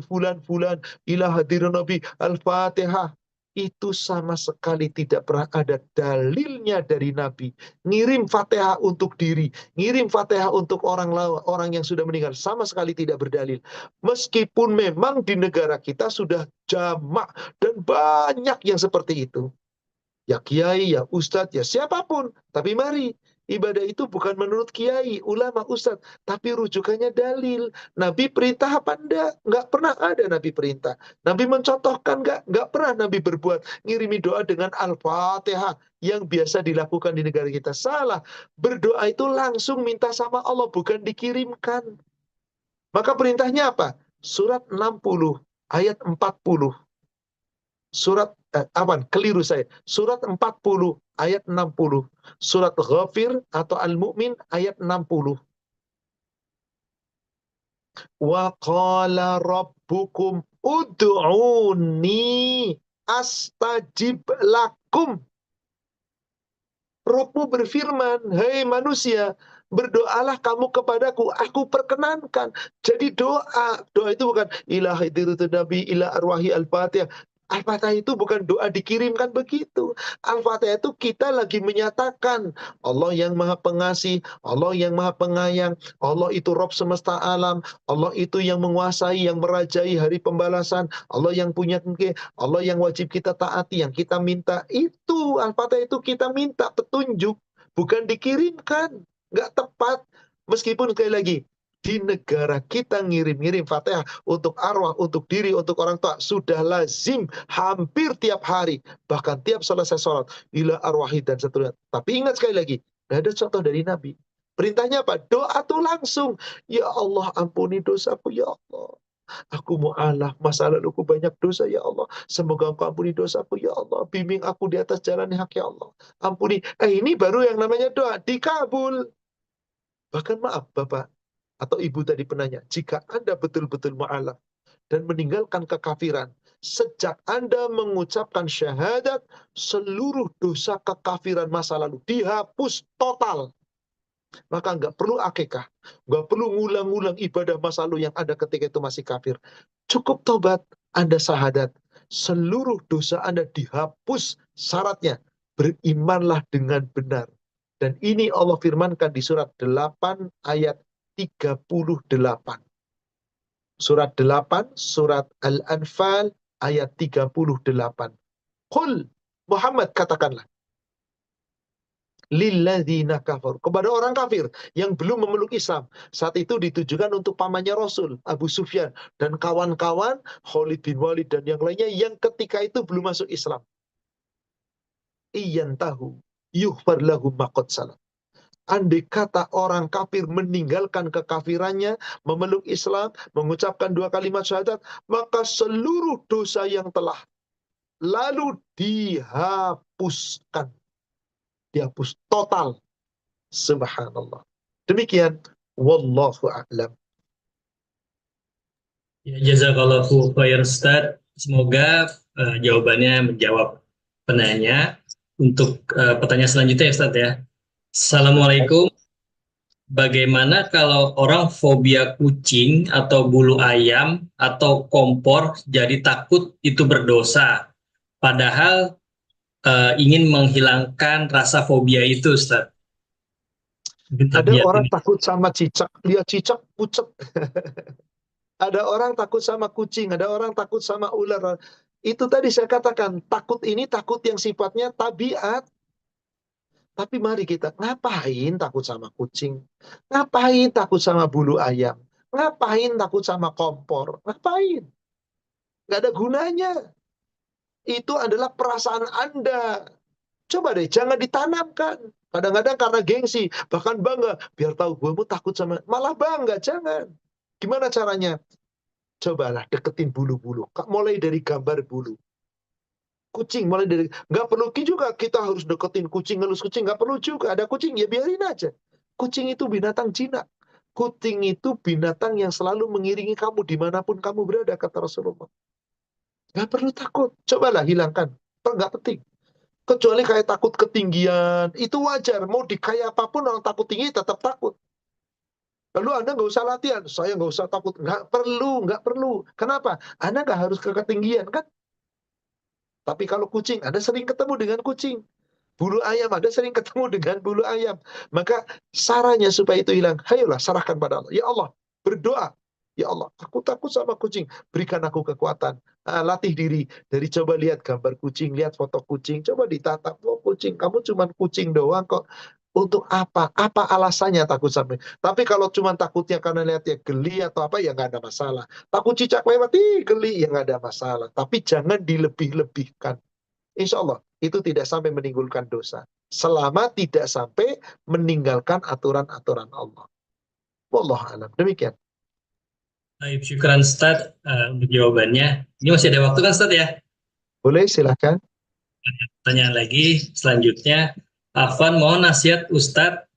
[SPEAKER 1] fulan fulan, ila hadirin Nabi, Al-Fatihah. Itu sama sekali tidak pernah ada dalilnya dari Nabi. Ngirim Fatihah untuk diri, ngirim Fatihah untuk orang yang sudah meninggal, sama sekali tidak berdalil. Meskipun memang di negara kita sudah jamak dan banyak yang seperti itu. Ya kiai, ya ustadz, ya siapapun. Tapi mari, ibadah itu bukan menurut kiai, ulama, ustadz, tapi rujukannya dalil. Nabi perintah apa enggak? Enggak pernah ada Nabi perintah. Nabi mencontohkan enggak? Enggak pernah Nabi berbuat. Ngirimi doa dengan Al-Fatihah yang biasa dilakukan di negara kita. Salah. Berdoa itu langsung minta sama Allah, bukan dikirimkan. Maka perintahnya apa? Surat 60, ayat 40. Keliru saya. Surat 40 ayat 60. Surat Ghafir atau Al-Mu'min ayat 60. Wa qala rabbukum ud'uni astajib lakum. Rabbmu berfirman, hai manusia, berdoalah kamu kepadaku, aku perkenankan. Jadi doa itu bukan ilah hadirat nabi, ilah arwahi al-fatihah. Al-Fatihah itu bukan doa dikirimkan begitu. Al-Fatihah itu kita lagi menyatakan Allah yang maha pengasih, Allah yang maha penyayang, Allah itu Rabb semesta alam, Allah itu yang menguasai, yang merajai hari pembalasan, Allah yang punya, Allah yang wajib kita taati, yang kita minta. Itu Al-Fatihah itu kita minta petunjuk, bukan dikirimkan. Nggak tepat. Meskipun sekali lagi, di negara kita ngirim-ngirim Fatihah untuk arwah, untuk diri, untuk orang tua, sudah lazim hampir tiap hari, bahkan tiap selesai sholat, ila arwahi dan seterusnya. Tapi ingat sekali lagi, tidak ada contoh dari Nabi. Perintahnya apa? Doa tuh langsung. Ya Allah, ampuni dosaku, ya Allah. Aku mu'alaf, masa laluku banyak dosa, ya Allah. Semoga Engkau ampuni dosaku, ya Allah. Bimbing aku di atas jalan hak, ya Allah. Ampuni. Ini baru yang namanya doa. Dikabul. Bahkan maaf, Bapak atau Ibu tadi penanya, jika Anda betul-betul mu'alaf dan meninggalkan kekafiran, sejak Anda mengucapkan syahadat, seluruh dosa kekafiran masa lalu dihapus total. Maka nggak perlu akikah, nggak perlu ngulang-ngulang ibadah masa lalu yang ada ketika itu masih kafir. Cukup tobat, Anda syahadat. Seluruh dosa Anda dihapus, syaratnya berimanlah dengan benar. Dan ini Allah firmankan di surat 8 ayat 38. Surat 8, surat Al-Anfal ayat 38. Qul, Muhammad katakanlah, lilladzina kafar, kepada orang kafir yang belum memeluk Islam. Saat itu ditujukan untuk pamannya Rasul, Abu Sufyan, dan kawan-kawan, Khalid bin Walid dan yang lainnya yang ketika itu belum masuk Islam. Iyantahu yughfar lahum ma qad salam. Andai kata orang kafir meninggalkan kekafirannya, memeluk Islam, mengucapkan 2 kalimat syahadat, maka seluruh dosa yang telah lalu dihapuskan. Dihapus total. Subhanallah. Demikian. Wallahu a'lam.
[SPEAKER 2] Ya, jazakallahu khair Ustaz. Semoga jawabannya menjawab penanya. Untuk pertanyaan selanjutnya ya Ustaz ya. Assalamualaikum. Bagaimana kalau orang fobia kucing atau bulu ayam atau kompor jadi takut itu berdosa? Padahal ingin menghilangkan rasa fobia itu, Ustaz.
[SPEAKER 1] Ada
[SPEAKER 2] Tabiat
[SPEAKER 1] orang
[SPEAKER 2] ini.
[SPEAKER 1] takut sama cicak, lihat cicak pucet. Ada orang takut sama kucing, ada orang takut sama ular. Itu tadi saya katakan, takut ini takut yang sifatnya tabiat. Tapi mari kita, ngapain takut sama kucing? Ngapain takut sama bulu ayam? Ngapain takut sama kompor? Ngapain? Nggak ada gunanya. Itu adalah perasaan Anda. Coba deh, jangan ditanamkan. Kadang-kadang karena gengsi, bahkan bangga. Biar tahu gue takut sama, malah bangga, jangan. Gimana caranya? Cobalah deketin bulu-bulu. Mulai dari gambar bulu. Kucing, mulai dari, nggak perlu juga kita harus deketin kucing, ngelus kucing. Nggak perlu juga, ada kucing, ya biarin aja. Kucing itu binatang jinak. Kucing itu binatang yang selalu mengiringi kamu dimanapun kamu berada, kata Rasulullah. Nggak perlu takut. Cobalah hilangkan. Nggak penting. Kecuali kayak takut ketinggian, itu wajar. Mau dikaya apapun orang takut tinggi tetap takut. Lalu Anda nggak usah latihan, saya nggak usah takut. Nggak perlu, nggak perlu. Kenapa? Anda nggak harus ke ketinggian, kan? Tapi kalau kucing, Anda sering ketemu dengan kucing. Bulu ayam, Anda sering ketemu dengan bulu ayam. Maka sarannya supaya itu hilang, ayolah serahkan pada Allah. Ya Allah, berdoa. Ya Allah, aku takut sama kucing. Berikan aku kekuatan. Latih diri. Dari coba lihat gambar kucing, lihat foto kucing. Coba ditatap, oh kucing, kamu cuma kucing doang kok. Untuk apa? Apa alasannya takut sampai? Tapi kalau cuma takutnya karena lihat ya geli atau apa, ya nggak ada masalah. Takut cicak lewat, geli, ya nggak ada masalah. Tapi jangan dilebih-lebihkan. Insya Allah itu tidak sampai menimbulkan dosa. Selama tidak sampai meninggalkan aturan-aturan Allah. Wallahu a'lam. Demikian.
[SPEAKER 2] Baik, syukran Ustaz untuk jawabannya. Ini masih ada waktu kan Ustaz ya?
[SPEAKER 1] Boleh silakan.
[SPEAKER 2] Pertanyaan lagi selanjutnya. Afwan, mohon nasihat Ustadz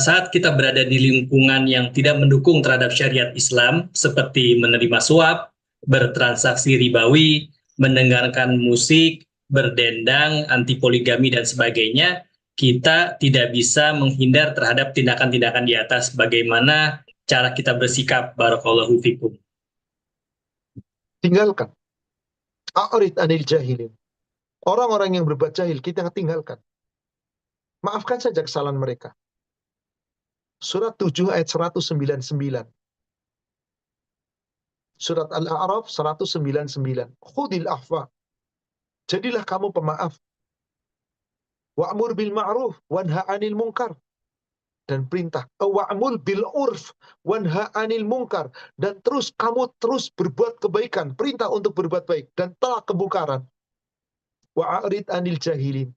[SPEAKER 2] saat kita berada di lingkungan yang tidak mendukung terhadap syariat Islam seperti menerima suap, bertransaksi ribawi, mendengarkan musik, berdendang, anti poligami dan sebagainya, kita tidak bisa menghindar terhadap tindakan-tindakan di atas. Bagaimana cara kita bersikap? Barakallahu fikum.
[SPEAKER 1] Tinggalkan. A'rid anil jahilin. Orang-orang yang berbuat jahil kita tinggalkan. Maafkan saja kesalahan mereka. Surat 7 ayat 199. Surat Al-A'raf 199. Khudil ahfa. Jadilah kamu pemaaf. Wa'mur bil ma'ruf wanha 'anil munkar. Dan perintah wa'mul bil urf wanha 'anil munkar, dan kamu terus berbuat kebaikan, perintah untuk berbuat baik dan tolak kemungkaran. Wa'arid 'anil jahilin.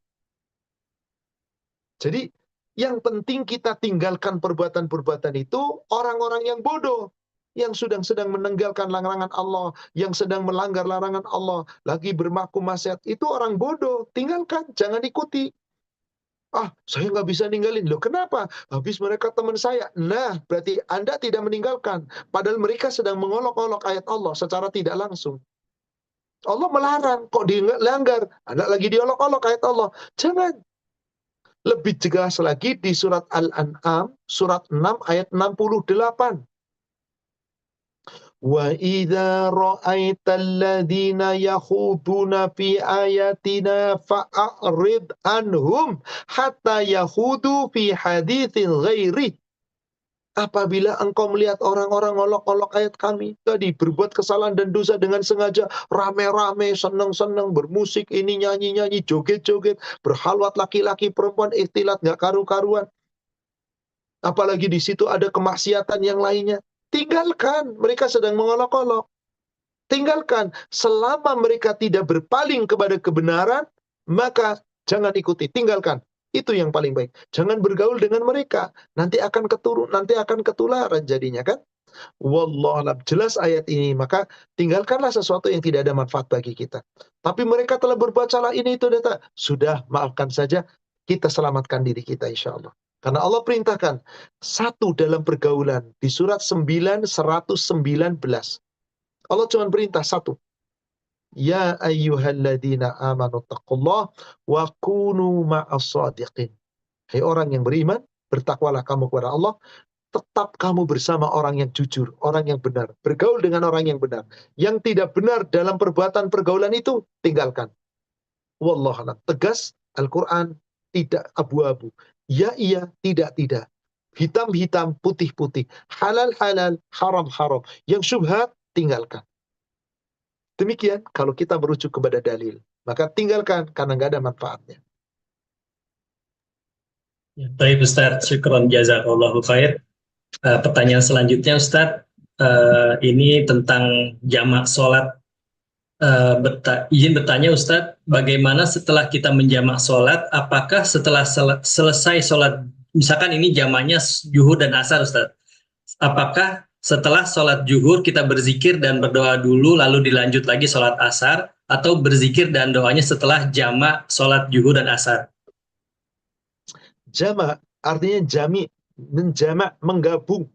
[SPEAKER 1] Jadi Yang penting kita tinggalkan perbuatan-perbuatan itu orang-orang yang bodoh, yang sedang meninggalkan larangan Allah, yang sedang melanggar larangan Allah, lagi bermaku maksiat, itu orang bodoh. Tinggalkan, jangan ikuti. Ah, saya nggak bisa ninggalin. Loh, kenapa? Habis mereka teman saya. Nah, berarti Anda tidak meninggalkan. Padahal mereka sedang mengolok-olok ayat Allah secara tidak langsung. Allah melarang, kok dilanggar? Anda lagi diolok-olok ayat Allah. Jangan. Lebih jelas lagi di surat Al-An'am, surat 6 ayat 68. Wa idza ra'aital ladzina yakhuduna fi ayatina fa'rid anhum hatta yakhudu fi haditsin ghairi. Apabila engkau melihat orang-orang ngolok-olok ayat kami, tadi berbuat kesalahan dan dosa dengan sengaja, rame-rame, seneng-seneng, bermusik, ini nyanyi-nyanyi, joget-joget, berhalwat laki-laki, perempuan, ikhtilat, nggak karu-karuan. Apalagi di situ ada kemaksiatan yang lainnya. Tinggalkan, mereka sedang mengolok-olok. Tinggalkan, selama mereka tidak berpaling kepada kebenaran, maka jangan ikuti, tinggalkan. Itu yang paling baik. Jangan bergaul dengan mereka. Nanti akan ketularan jadinya kan. Wallahualam. Jelas ayat ini. Maka tinggalkanlah sesuatu yang tidak ada manfaat bagi kita. Tapi mereka telah berbuat salah ini itu data. Sudah, maafkan saja. Kita selamatkan diri kita insya Allah. Karena Allah perintahkan satu dalam pergaulan di surat 9 119. Allah cuma perintah satu. Ya ayyuhalladzina amanu taqullah wa kunu ma'as shadiqin. Hai orang yang beriman, bertakwalah kamu kepada Allah, tetap kamu bersama orang yang jujur, orang yang benar. Bergaul dengan orang yang benar. Yang tidak benar dalam perbuatan pergaulan itu, tinggalkan. Wallahu a'lam. Tegas, Al-Quran tidak abu-abu. Ya iya, tidak. Hitam-hitam, putih-putih. Halal-halal, haram-haram. Yang syubhat, tinggalkan. Demikian kalau kita merujuk kepada dalil. Maka tinggalkan karena nggak ada manfaatnya.
[SPEAKER 2] Baik Ustaz, syukron jazakallahu khair. Pertanyaan selanjutnya Ustaz, ini tentang jamak sholat. Izin bertanya Ustaz, bagaimana setelah kita menjamak sholat, apakah setelah selesai sholat, misalkan ini jamaknya zuhur dan asar Ustaz, apakah setelah sholat zuhur kita berzikir dan berdoa dulu lalu dilanjut lagi sholat asar, atau berzikir dan doanya setelah jamak sholat zuhur dan asar?
[SPEAKER 1] Jama' artinya jami, menjamak, menggabung.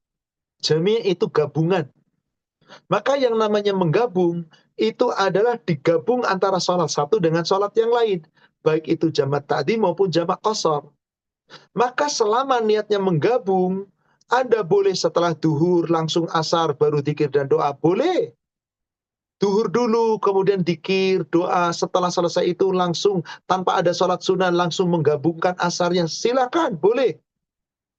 [SPEAKER 1] Jami itu gabungan. Maka yang namanya menggabung itu adalah digabung antara sholat satu dengan sholat yang lain. Baik itu jamak ta'dim maupun jamak qasar. Maka selama niatnya menggabung, Anda boleh setelah duhur langsung asar baru dzikir dan doa. Boleh. Duhur dulu, kemudian dzikir, doa. Setelah selesai itu langsung tanpa ada sholat sunnah langsung menggabungkan asarnya. Silakan, boleh.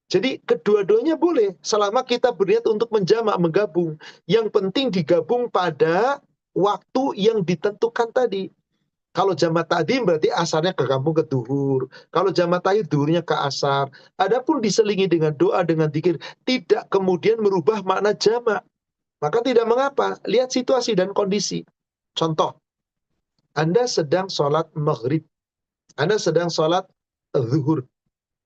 [SPEAKER 1] Jadi kedua-duanya boleh selama kita berniat untuk menjamak, menggabung. Yang penting digabung pada waktu yang ditentukan tadi. Kalau jamak ta'dim berarti asarnya ke kampung ke duhur. Kalau jamak ta'id duhurnya ke asar. Adapun diselingi dengan doa, dengan dzikir, tidak kemudian merubah makna jamak. Maka tidak mengapa. Lihat situasi dan kondisi. Contoh, Anda sedang sholat maghrib. Anda sedang sholat zuhur.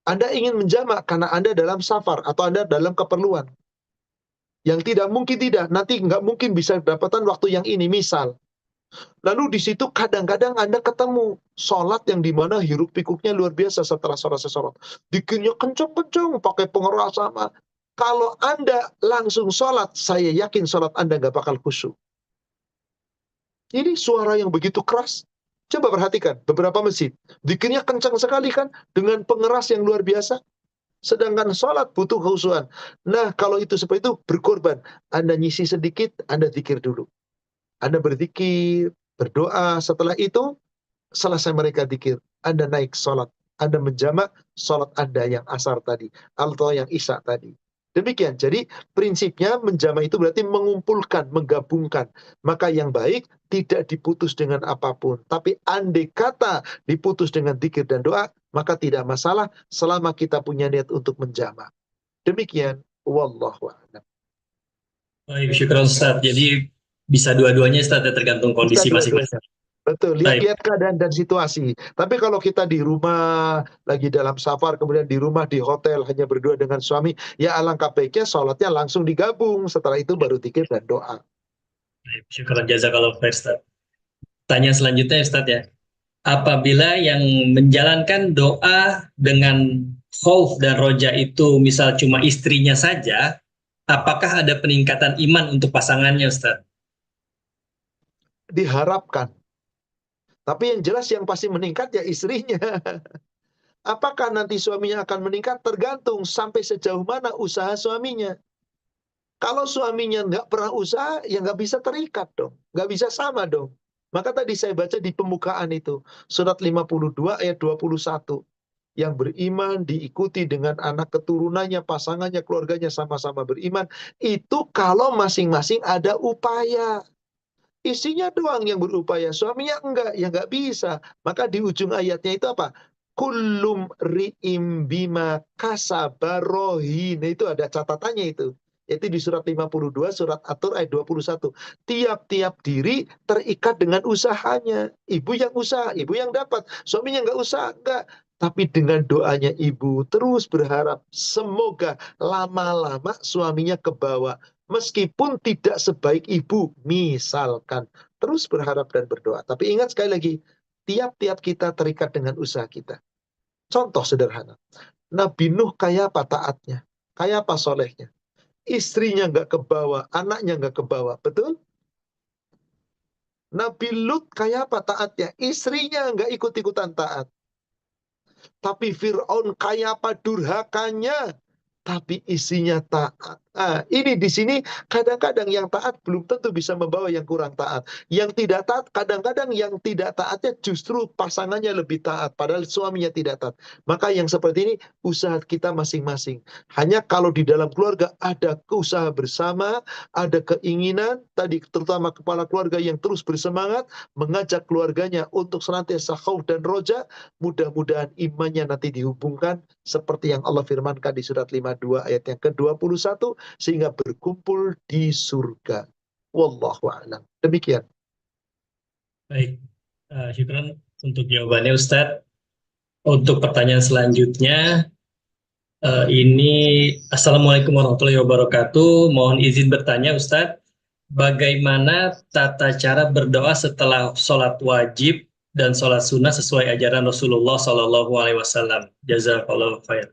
[SPEAKER 1] Anda ingin menjamak karena Anda dalam safar atau Anda dalam keperluan. Yang tidak mungkin tidak, nanti nggak mungkin bisa dapatkan waktu yang ini, misal. Lalu di situ kadang-kadang Anda ketemu sholat yang dimana hiruk pikuknya luar biasa setelah sholat. Dikirnya kenceng-kenceng, pakai pengeras sama. Kalau Anda langsung sholat, saya yakin sholat Anda nggak bakal khusyuk. Ini suara yang begitu keras. Coba perhatikan, beberapa masjid. Dikirnya kencang sekali kan, dengan pengeras yang luar biasa. Sedangkan sholat butuh khusyuan. Nah, kalau itu seperti itu, berkorban. Anda nyisi sedikit, Anda zikir dulu. Anda berzikir, berdoa, setelah itu selesai mereka zikir, Anda naik sholat, Anda menjamak sholat Anda yang asar tadi, atau yang isya tadi. Demikian, jadi prinsipnya menjamak itu berarti mengumpulkan, menggabungkan. Maka yang baik tidak diputus dengan apapun. Tapi andai kata diputus dengan zikir dan doa, maka tidak masalah selama kita punya niat untuk menjamak. Demikian, wallahu a'lam.
[SPEAKER 2] Baik, syukron Ustaz. Jadi bisa dua-duanya Ustaz, ya, tergantung
[SPEAKER 1] Bisa
[SPEAKER 2] kondisi masing-masing.
[SPEAKER 1] dua-duanya. Betul,
[SPEAKER 2] Baik.
[SPEAKER 1] lihat-lihat keadaan dan situasi. Tapi kalau kita di rumah, lagi dalam safar, kemudian di rumah, di hotel, hanya berdua dengan suami, ya alangkah baiknya sholatnya langsung digabung. Setelah itu baru zikir dan doa.
[SPEAKER 2] Baik, syukur jazakallah khair, Ustaz. Tanya selanjutnya Ustaz ya. Apabila yang menjalankan doa dengan khauf dan roja itu misal cuma istrinya saja, apakah ada peningkatan iman untuk pasangannya Ustaz?
[SPEAKER 1] Diharapkan. Tapi yang jelas yang pasti meningkat ya istrinya. Apakah nanti suaminya akan meningkat? Tergantung sampai sejauh mana usaha suaminya. Kalau suaminya nggak pernah usaha, ya nggak bisa terikat dong. Nggak bisa sama dong. Maka tadi saya baca di pembukaan itu, surat 52 ayat 21. Yang beriman diikuti dengan anak keturunannya, pasangannya, keluarganya sama-sama beriman. Itu kalau masing-masing ada upaya. Istrinya doang yang berupaya, suaminya enggak, ya enggak bisa. Maka di ujung ayatnya itu apa? Kullum ri'im bima kasabarohin. Itu ada catatannya itu. Itu di surat 52, surat At-Tur ayat 21. Tiap-tiap diri terikat dengan usahanya. Ibu yang usaha, ibu yang dapat. Suaminya enggak usaha, enggak. Tapi dengan doanya ibu terus berharap semoga lama-lama suaminya ke bawah. Meskipun tidak sebaik ibu, misalkan. Terus berharap dan berdoa. Tapi ingat sekali lagi, tiap-tiap kita terikat dengan usaha kita. Contoh sederhana. Nabi Nuh kayak apa taatnya? Kayak apa solehnya? Istrinya nggak ke bawah, anaknya nggak ke bawah. Betul? Nabi Lut kayak apa taatnya? Istrinya nggak ikut-ikutan taat. Tapi Fir'aun kayak apa durhakanya? Tapi isinya taat. Ini di sini kadang-kadang yang taat belum tentu bisa membawa yang kurang taat. Yang tidak taat, kadang-kadang yang tidak taatnya justru pasangannya lebih taat, padahal suaminya tidak taat. Maka yang seperti ini usaha kita masing-masing. Hanya kalau di dalam keluarga ada usaha bersama, ada keinginan, tadi terutama kepala keluarga yang terus bersemangat, mengajak keluarganya untuk senantiasa khauf dan roja, mudah-mudahan imannya nanti dihubungkan seperti yang Allah firmankan di surat 52 ayat yang ke-21 sehingga berkumpul di surga. Wallahu a'lam. Demikian.
[SPEAKER 2] Baik, syukran untuk jawabannya Ustadz. Untuk pertanyaan selanjutnya, ini Assalamualaikum warahmatullahi wabarakatuh. Mohon izin bertanya Ustadz, bagaimana tata cara berdoa setelah sholat wajib dan sholat sunnah sesuai ajaran Rasulullah Shallallahu Alaihi Wasallam? Jazakallahu khair.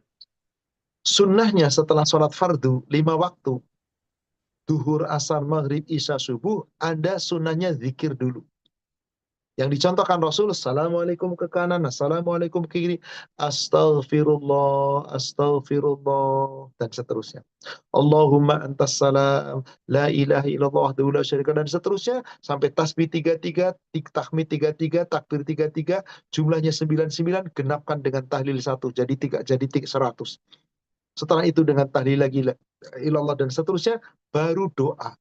[SPEAKER 1] Sunnahnya setelah sholat fardu 5 waktu, duhur, asar, maghrib, isya, subuh, ada sunnahnya zikir dulu. Yang dicontohkan Rasul, Assalamualaikum ke kanan, Assalamualaikum ke kiri, Astaghfirullah, Astaghfirullah, dan seterusnya. Allahumma antas salam, la ilaha illallah wahdahu la syarika, dan seterusnya, sampai tasbih 33, tahmid 33, takbir 33, jumlahnya 99, genapkan dengan tahlil 1, jadi 100. Setelah itu dengan tahlil lagi, la ilallah, dan seterusnya, baru doa.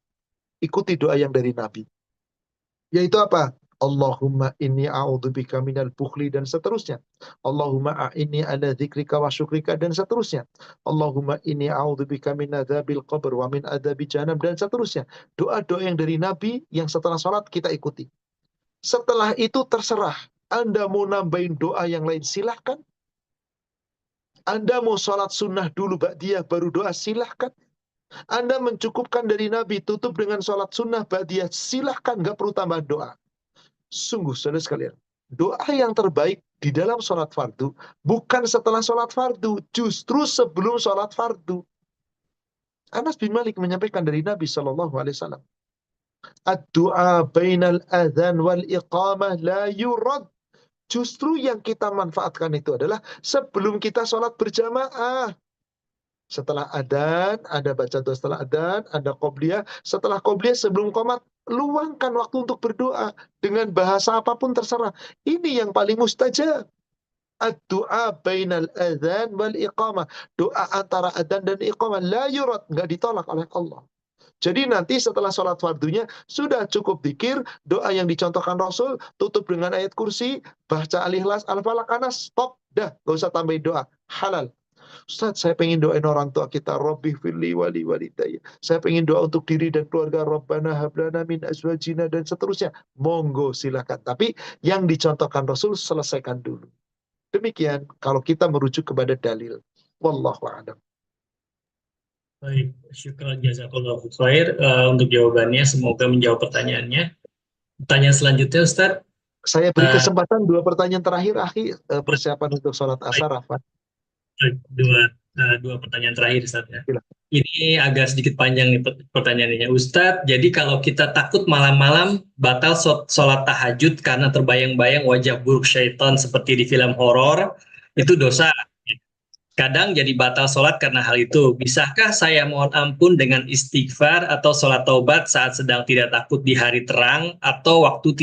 [SPEAKER 1] Ikuti doa yang dari Nabi. Yaitu apa? Allahumma inni a'udzubika minal bukhli, dan seterusnya. Allahumma a'inni ala dzikrika wa syukrika, dan seterusnya. Allahumma inni a'udzubika min adzabil qabr wa min adzabi jahannam, dan seterusnya. Doa-doa yang dari Nabi yang setelah sholat kita ikuti. Setelah itu terserah. Anda mau nambahin doa yang lain silahkan. Anda mau sholat sunnah dulu ba'diyah baru doa silahkan. Anda mencukupkan dari Nabi tutup dengan sholat sunnah ba'diyah silahkan, gak perlu tambah doa. Sungguh saudara sekalian, doa yang terbaik di dalam sholat fardu bukan setelah sholat fardu, justru sebelum sholat fardu. Anas bin Malik menyampaikan dari Nabi SAW, ad-du'a bainal adhan wal iqamah la yurad. Justru yang kita manfaatkan itu adalah sebelum kita sholat berjamaah. Setelah adzan, ada baca doa setelah adzan, ada qobliyah. Setelah qobliyah sebelum qomat, luangkan waktu untuk berdoa. Dengan bahasa apapun terserah. Ini yang paling mustajab. Ad-du'a bainal adzan wal iqamah. Doa antara adzan dan iqamah. La yurad. Nggak ditolak oleh Allah. Jadi nanti setelah sholat fardunya, sudah cukup zikir, doa yang dicontohkan Rasul, tutup dengan ayat kursi, baca al-ikhlas, al-falaq, anas, stop. Dah, nggak usah tambahin doa. Halal. Ustaz, saya pengen doain orang tua kita, Rabbi firli wali walidayya. Saya pengen doa untuk diri dan keluarga, Rabbana hablana min azwajina, dan seterusnya. Monggo, silakan. Tapi yang dicontohkan Rasul, selesaikan dulu. Demikian kalau kita merujuk kepada dalil. Wallahu a'lam.
[SPEAKER 2] Baik, syukran jazakallahu khair untuk jawabannya. Semoga menjawab pertanyaannya. Pertanyaan selanjutnya, Ustadz.
[SPEAKER 1] Saya beri
[SPEAKER 2] Eh,
[SPEAKER 1] kesempatan dua pertanyaan terakhir, akhi, persiapan untuk sholat
[SPEAKER 2] baik,
[SPEAKER 1] asar, Afan.
[SPEAKER 2] baik. Dua pertanyaan terakhir, Ustadz ya.
[SPEAKER 1] Silakan.
[SPEAKER 2] Ini agak sedikit panjang nih pertanyaannya, Ustadz. Jadi kalau kita takut malam-malam batal sholat tahajud karena terbayang-bayang wajah buruk syaitan seperti di film horor, itu dosa. Kadang jadi batal sholat karena hal itu. Bisakah saya mohon ampun dengan istighfar atau sholat taubat saat sedang tidak takut di hari terang atau waktu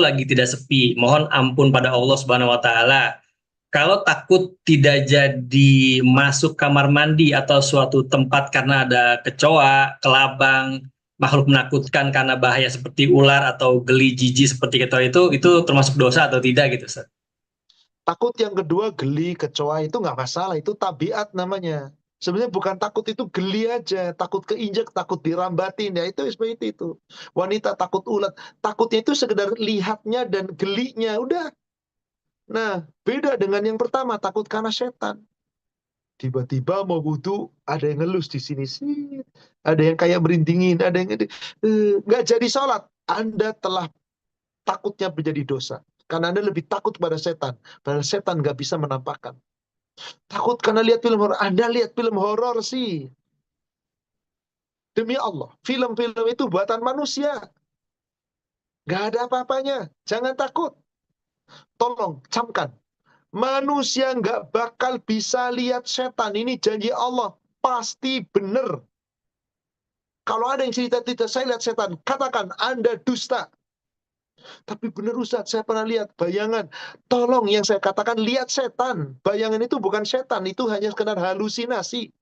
[SPEAKER 2] lagi tidak sepi? Mohon ampun pada Allah Subhanahu wa taala. Kalau takut tidak jadi masuk kamar mandi atau suatu tempat karena ada kecoa, kelabang, makhluk menakutkan karena bahaya seperti ular atau geli jijik seperti kecoa itu termasuk dosa atau tidak gitu, Ustaz?
[SPEAKER 1] Takut yang kedua, geli, kecoa, itu nggak masalah. Itu tabiat namanya. Sebenarnya bukan takut, itu geli aja. Takut keinjek, takut dirambatin. Ya itu seperti itu. Wanita takut ulat. Takutnya itu sekedar lihatnya dan gelinya. Udah. Nah, beda dengan yang pertama. Takut karena setan. Tiba-tiba mau wudhu, ada yang ngelus di sini sih. Ada yang kayak merindingin. Ada yang nggak jadi sholat. Anda telah takutnya menjadi dosa. Karena Anda lebih takut pada setan. Padahal setan nggak bisa menampakkan. Takut karena lihat film horor. Anda lihat film horor sih. Demi Allah. Film-film itu buatan manusia. Nggak ada apa-apanya. Jangan takut. Tolong, camkan. Manusia nggak bakal bisa lihat setan. Ini janji Allah. Pasti benar. Kalau ada yang cerita-cerita, saya lihat setan. Katakan, Anda dusta. Tapi benar Ustaz, saya pernah lihat bayangan. Tolong, yang saya katakan lihat setan. Bayangan itu bukan setan, itu hanya sekedar halusinasi.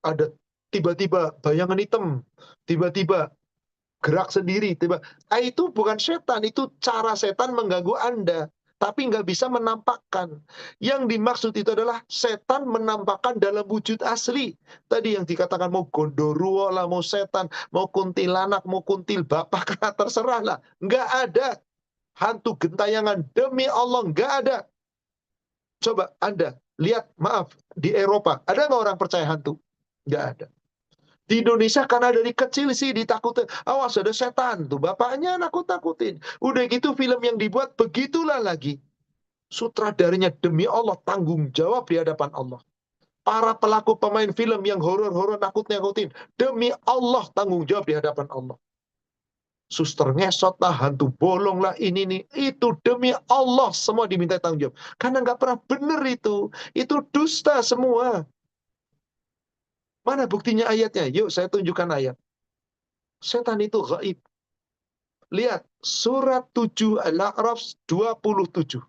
[SPEAKER 1] Ada tiba-tiba bayangan hitam, tiba-tiba gerak sendiri, itu bukan setan, itu cara setan mengganggu Anda. Tapi nggak bisa menampakkan. Yang dimaksud itu adalah setan menampakkan dalam wujud asli. Tadi yang dikatakan mau gondoruo lah, mau setan, mau kuntilanak, mau kuntil bapak, terserah lah. Nggak ada. Hantu gentayangan, demi Allah, nggak ada. Coba Anda lihat, maaf, di Eropa, ada nggak orang percaya hantu? Nggak ada. Di Indonesia karena dari kecil sih ditakutin. Awas ada setan tuh. Bapaknya nakut-nakutin. Udah gitu film yang dibuat begitulah lagi. Sutradaranya demi Allah tanggung jawab di hadapan Allah. Para pelaku pemain film yang horor-horor nakut-nakutin. Demi Allah tanggung jawab di hadapan Allah. Suster ngesot lah, hantu bolong lah, ini nih. Itu demi Allah semua diminta tanggung jawab. Karena nggak pernah benar itu. Itu dusta semua. Mana buktinya ayatnya? Yuk saya tunjukkan ayat. Setan itu gaib. Lihat, surat 7 Al-A'raf 27.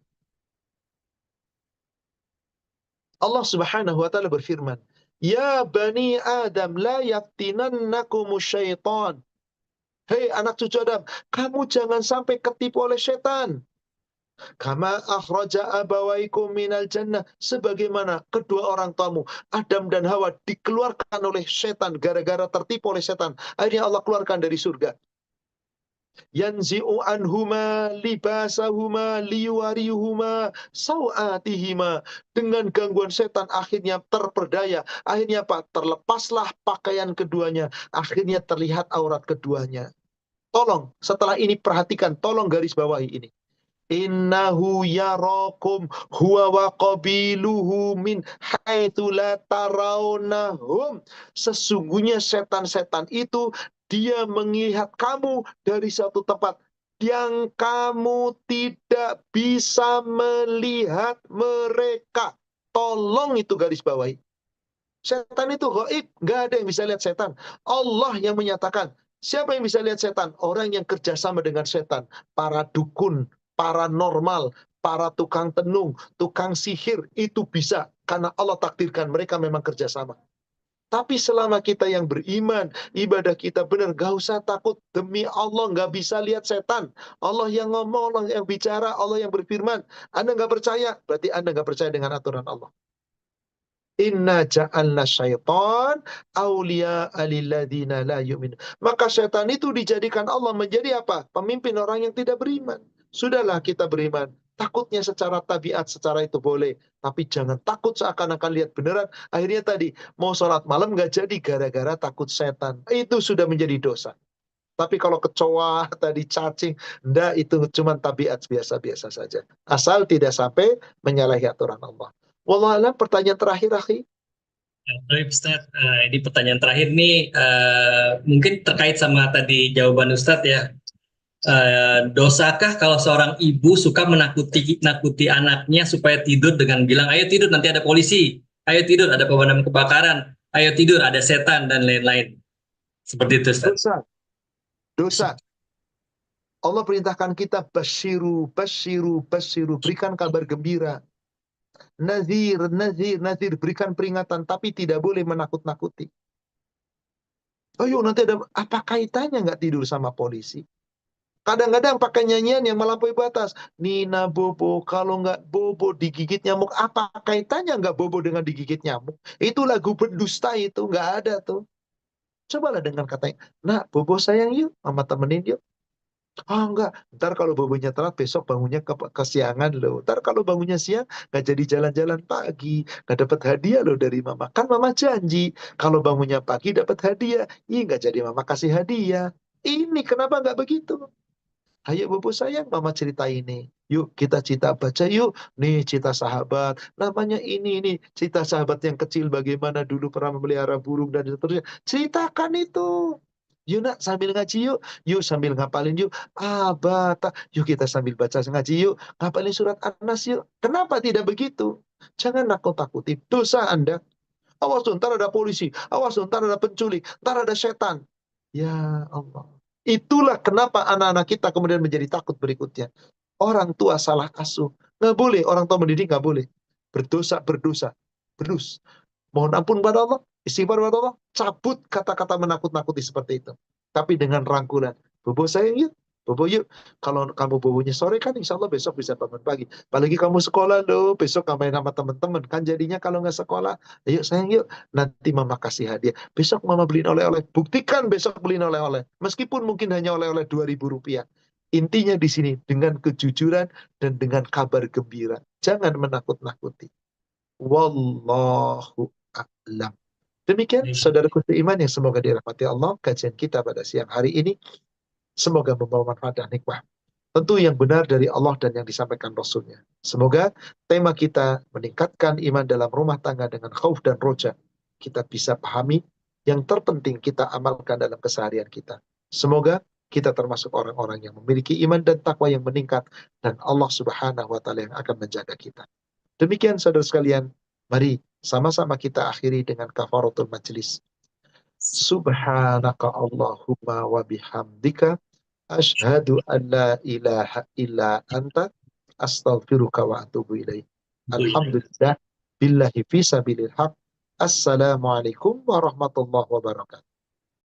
[SPEAKER 1] Allah Subhanahu wa taala berfirman, "Ya bani Adam la yaftinannakumus syaitan." Hei anak cucu Adam, kamu jangan sampai ketipu oleh setan. Kama akhraja abawaikum minal jannah, sebagaimana kedua orang tuamu Adam dan Hawa dikeluarkan oleh setan gara-gara tertipu oleh setan. Akhirnya Allah keluarkan dari surga. Yanzi'u anhuma libasahuma liyuwarihuma sawatihima. Dengan gangguan setan akhirnya terperdaya. Akhirnya apa? Terlepaslah pakaian keduanya. Akhirnya terlihat aurat keduanya. Tolong, setelah ini perhatikan, tolong garis bawahi ini. Innahu yarakum huwa wa qabiluhu min haitsu la tarawnahum. Sesungguhnya setan-setan itu dia melihat kamu dari satu tempat yang kamu tidak bisa melihat mereka. Tolong itu garis bawahi. Setan itu gaib, nggak ada yang bisa lihat setan. Allah yang menyatakan, siapa yang bisa lihat setan? Orang yang kerjasama dengan setan. Para dukun, paranormal, para tukang tenung, tukang sihir, itu bisa. Karena Allah takdirkan mereka memang kerjasama. Tapi selama kita yang beriman, ibadah kita benar, gak usah takut. Demi Allah gak bisa lihat setan. Allah yang ngomong, Allah yang bicara, Allah yang berfirman. Anda gak percaya, berarti Anda gak percaya dengan aturan Allah. Inna ja'alna syaitan awliya'a lilladzina la yu'min. Maka syaitan itu dijadikan Allah menjadi apa? Pemimpin orang yang tidak beriman. Sudahlah kita beriman. Takutnya secara tabiat, secara itu boleh. Tapi jangan takut seakan-akan lihat beneran. Akhirnya tadi, mau sholat malam nggak jadi gara-gara takut setan. Itu sudah menjadi dosa. Tapi kalau kecoa, tadi cacing, enggak, itu cuma tabiat biasa-biasa saja. Asal tidak sampai menyalahi aturan Allah. Wallahualam, pertanyaan terakhir, akhi.
[SPEAKER 2] Baik, Ustadz, ini pertanyaan terakhir nih, mungkin terkait sama tadi jawaban Ustadz ya. Dosakah kalau seorang ibu suka nakuti anaknya supaya tidur dengan bilang, ayo tidur nanti ada polisi, ayo tidur ada pemadam kebakaran, ayo tidur ada setan dan lain-lain. Seperti itu, Ustadz.
[SPEAKER 1] Dosa. Dosa. Allah perintahkan kita basyiru, basyiru, basyiru, berikan kabar gembira. Nazir, nazir, nazir, berikan peringatan, tapi tidak boleh menakut-nakuti. Ayo nanti ada, apa kaitannya nggak tidur sama polisi? Kadang-kadang pakai nyanyian yang melampaui batas. Nina Bobo, kalau nggak Bobo digigit nyamuk, apa kaitannya nggak Bobo dengan digigit nyamuk? Itu lagu berdusta itu, nggak ada tuh. Cobalah dengan katanya, nah Bobo sayang yuk, mama temenin yuk. Oh enggak, ntar kalau bangunnya telat besok bangunnya kesiangan loh. Ntar kalau bangunnya siang nggak jadi jalan-jalan pagi, nggak dapat hadiah loh dari mama. Kan mama janji kalau bangunnya pagi dapat hadiah. Ih nggak jadi mama kasih hadiah. Ini kenapa nggak begitu? Ayo bobo sayang, mama cerita ini. Yuk kita cerita baca yuk. Nih cerita sahabat. Namanya ini cerita sahabat yang kecil bagaimana dulu pernah memelihara burung dan seterusnya. Ceritakan itu. Yuk nak sambil ngaji yuk. Yuk sambil ngapalin yuk. Bata. Yuk kita sambil baca ngaji yuk. Ngapalin surat An-Nas yuk. Kenapa tidak begitu? Jangan nakut-takuti dosa Anda. Awas tuh, ntar ada polisi. Awas tuh, ntar ada penculik. Ntar ada setan. Ya Allah. Itulah kenapa anak-anak kita kemudian menjadi takut berikutnya. Orang tua salah asuh. Nggak boleh. Orang tua mendidik nggak boleh. Berdosa, berdosa. Berus. Mohon ampun pada Allah, istighfar pada Allah, cabut kata-kata menakut-nakuti seperti itu. Tapi dengan rangkulan, bobo sayang yuk, bobo yuk. Kalau kamu bobonya sore kan insya Allah besok bisa bangun pagi. Apalagi kamu sekolah loh, besok kamu main sama teman-teman. Kan jadinya kalau nggak sekolah, ayo sayang yuk, nanti mama kasih hadiah. Besok mama beliin oleh-oleh. Buktikan besok beliin oleh-oleh. Meskipun mungkin hanya oleh-oleh 2.000 rupiah. Intinya di sini dengan kejujuran dan dengan kabar gembira. Jangan menakut-nakuti. Wallahu a'lam. Demikian saudaraku seiman yang semoga dirahmati Allah, kajian kita pada siang hari ini semoga membawa manfaat dan hikmah. Tentu yang benar dari Allah dan yang disampaikan Rasulnya. Semoga tema kita meningkatkan iman dalam rumah tangga dengan khauf dan roja. Kita bisa pahami, yang terpenting kita amalkan dalam keseharian kita. Semoga kita termasuk orang-orang yang memiliki iman dan takwa yang meningkat, dan Allah Subhanahu wa Ta'ala yang akan menjaga kita. Demikian saudara sekalian, mari sama-sama kita akhiri dengan kafaratul majlis. Subhanaka Allahumma wa bihamdika asyhadu an la ilaha illa anta astaghfiruka wa atubu ilaih. Alhamdulillah billahi fi sabilil haq. Assalamualaikum warahmatullahi wabarakatuh.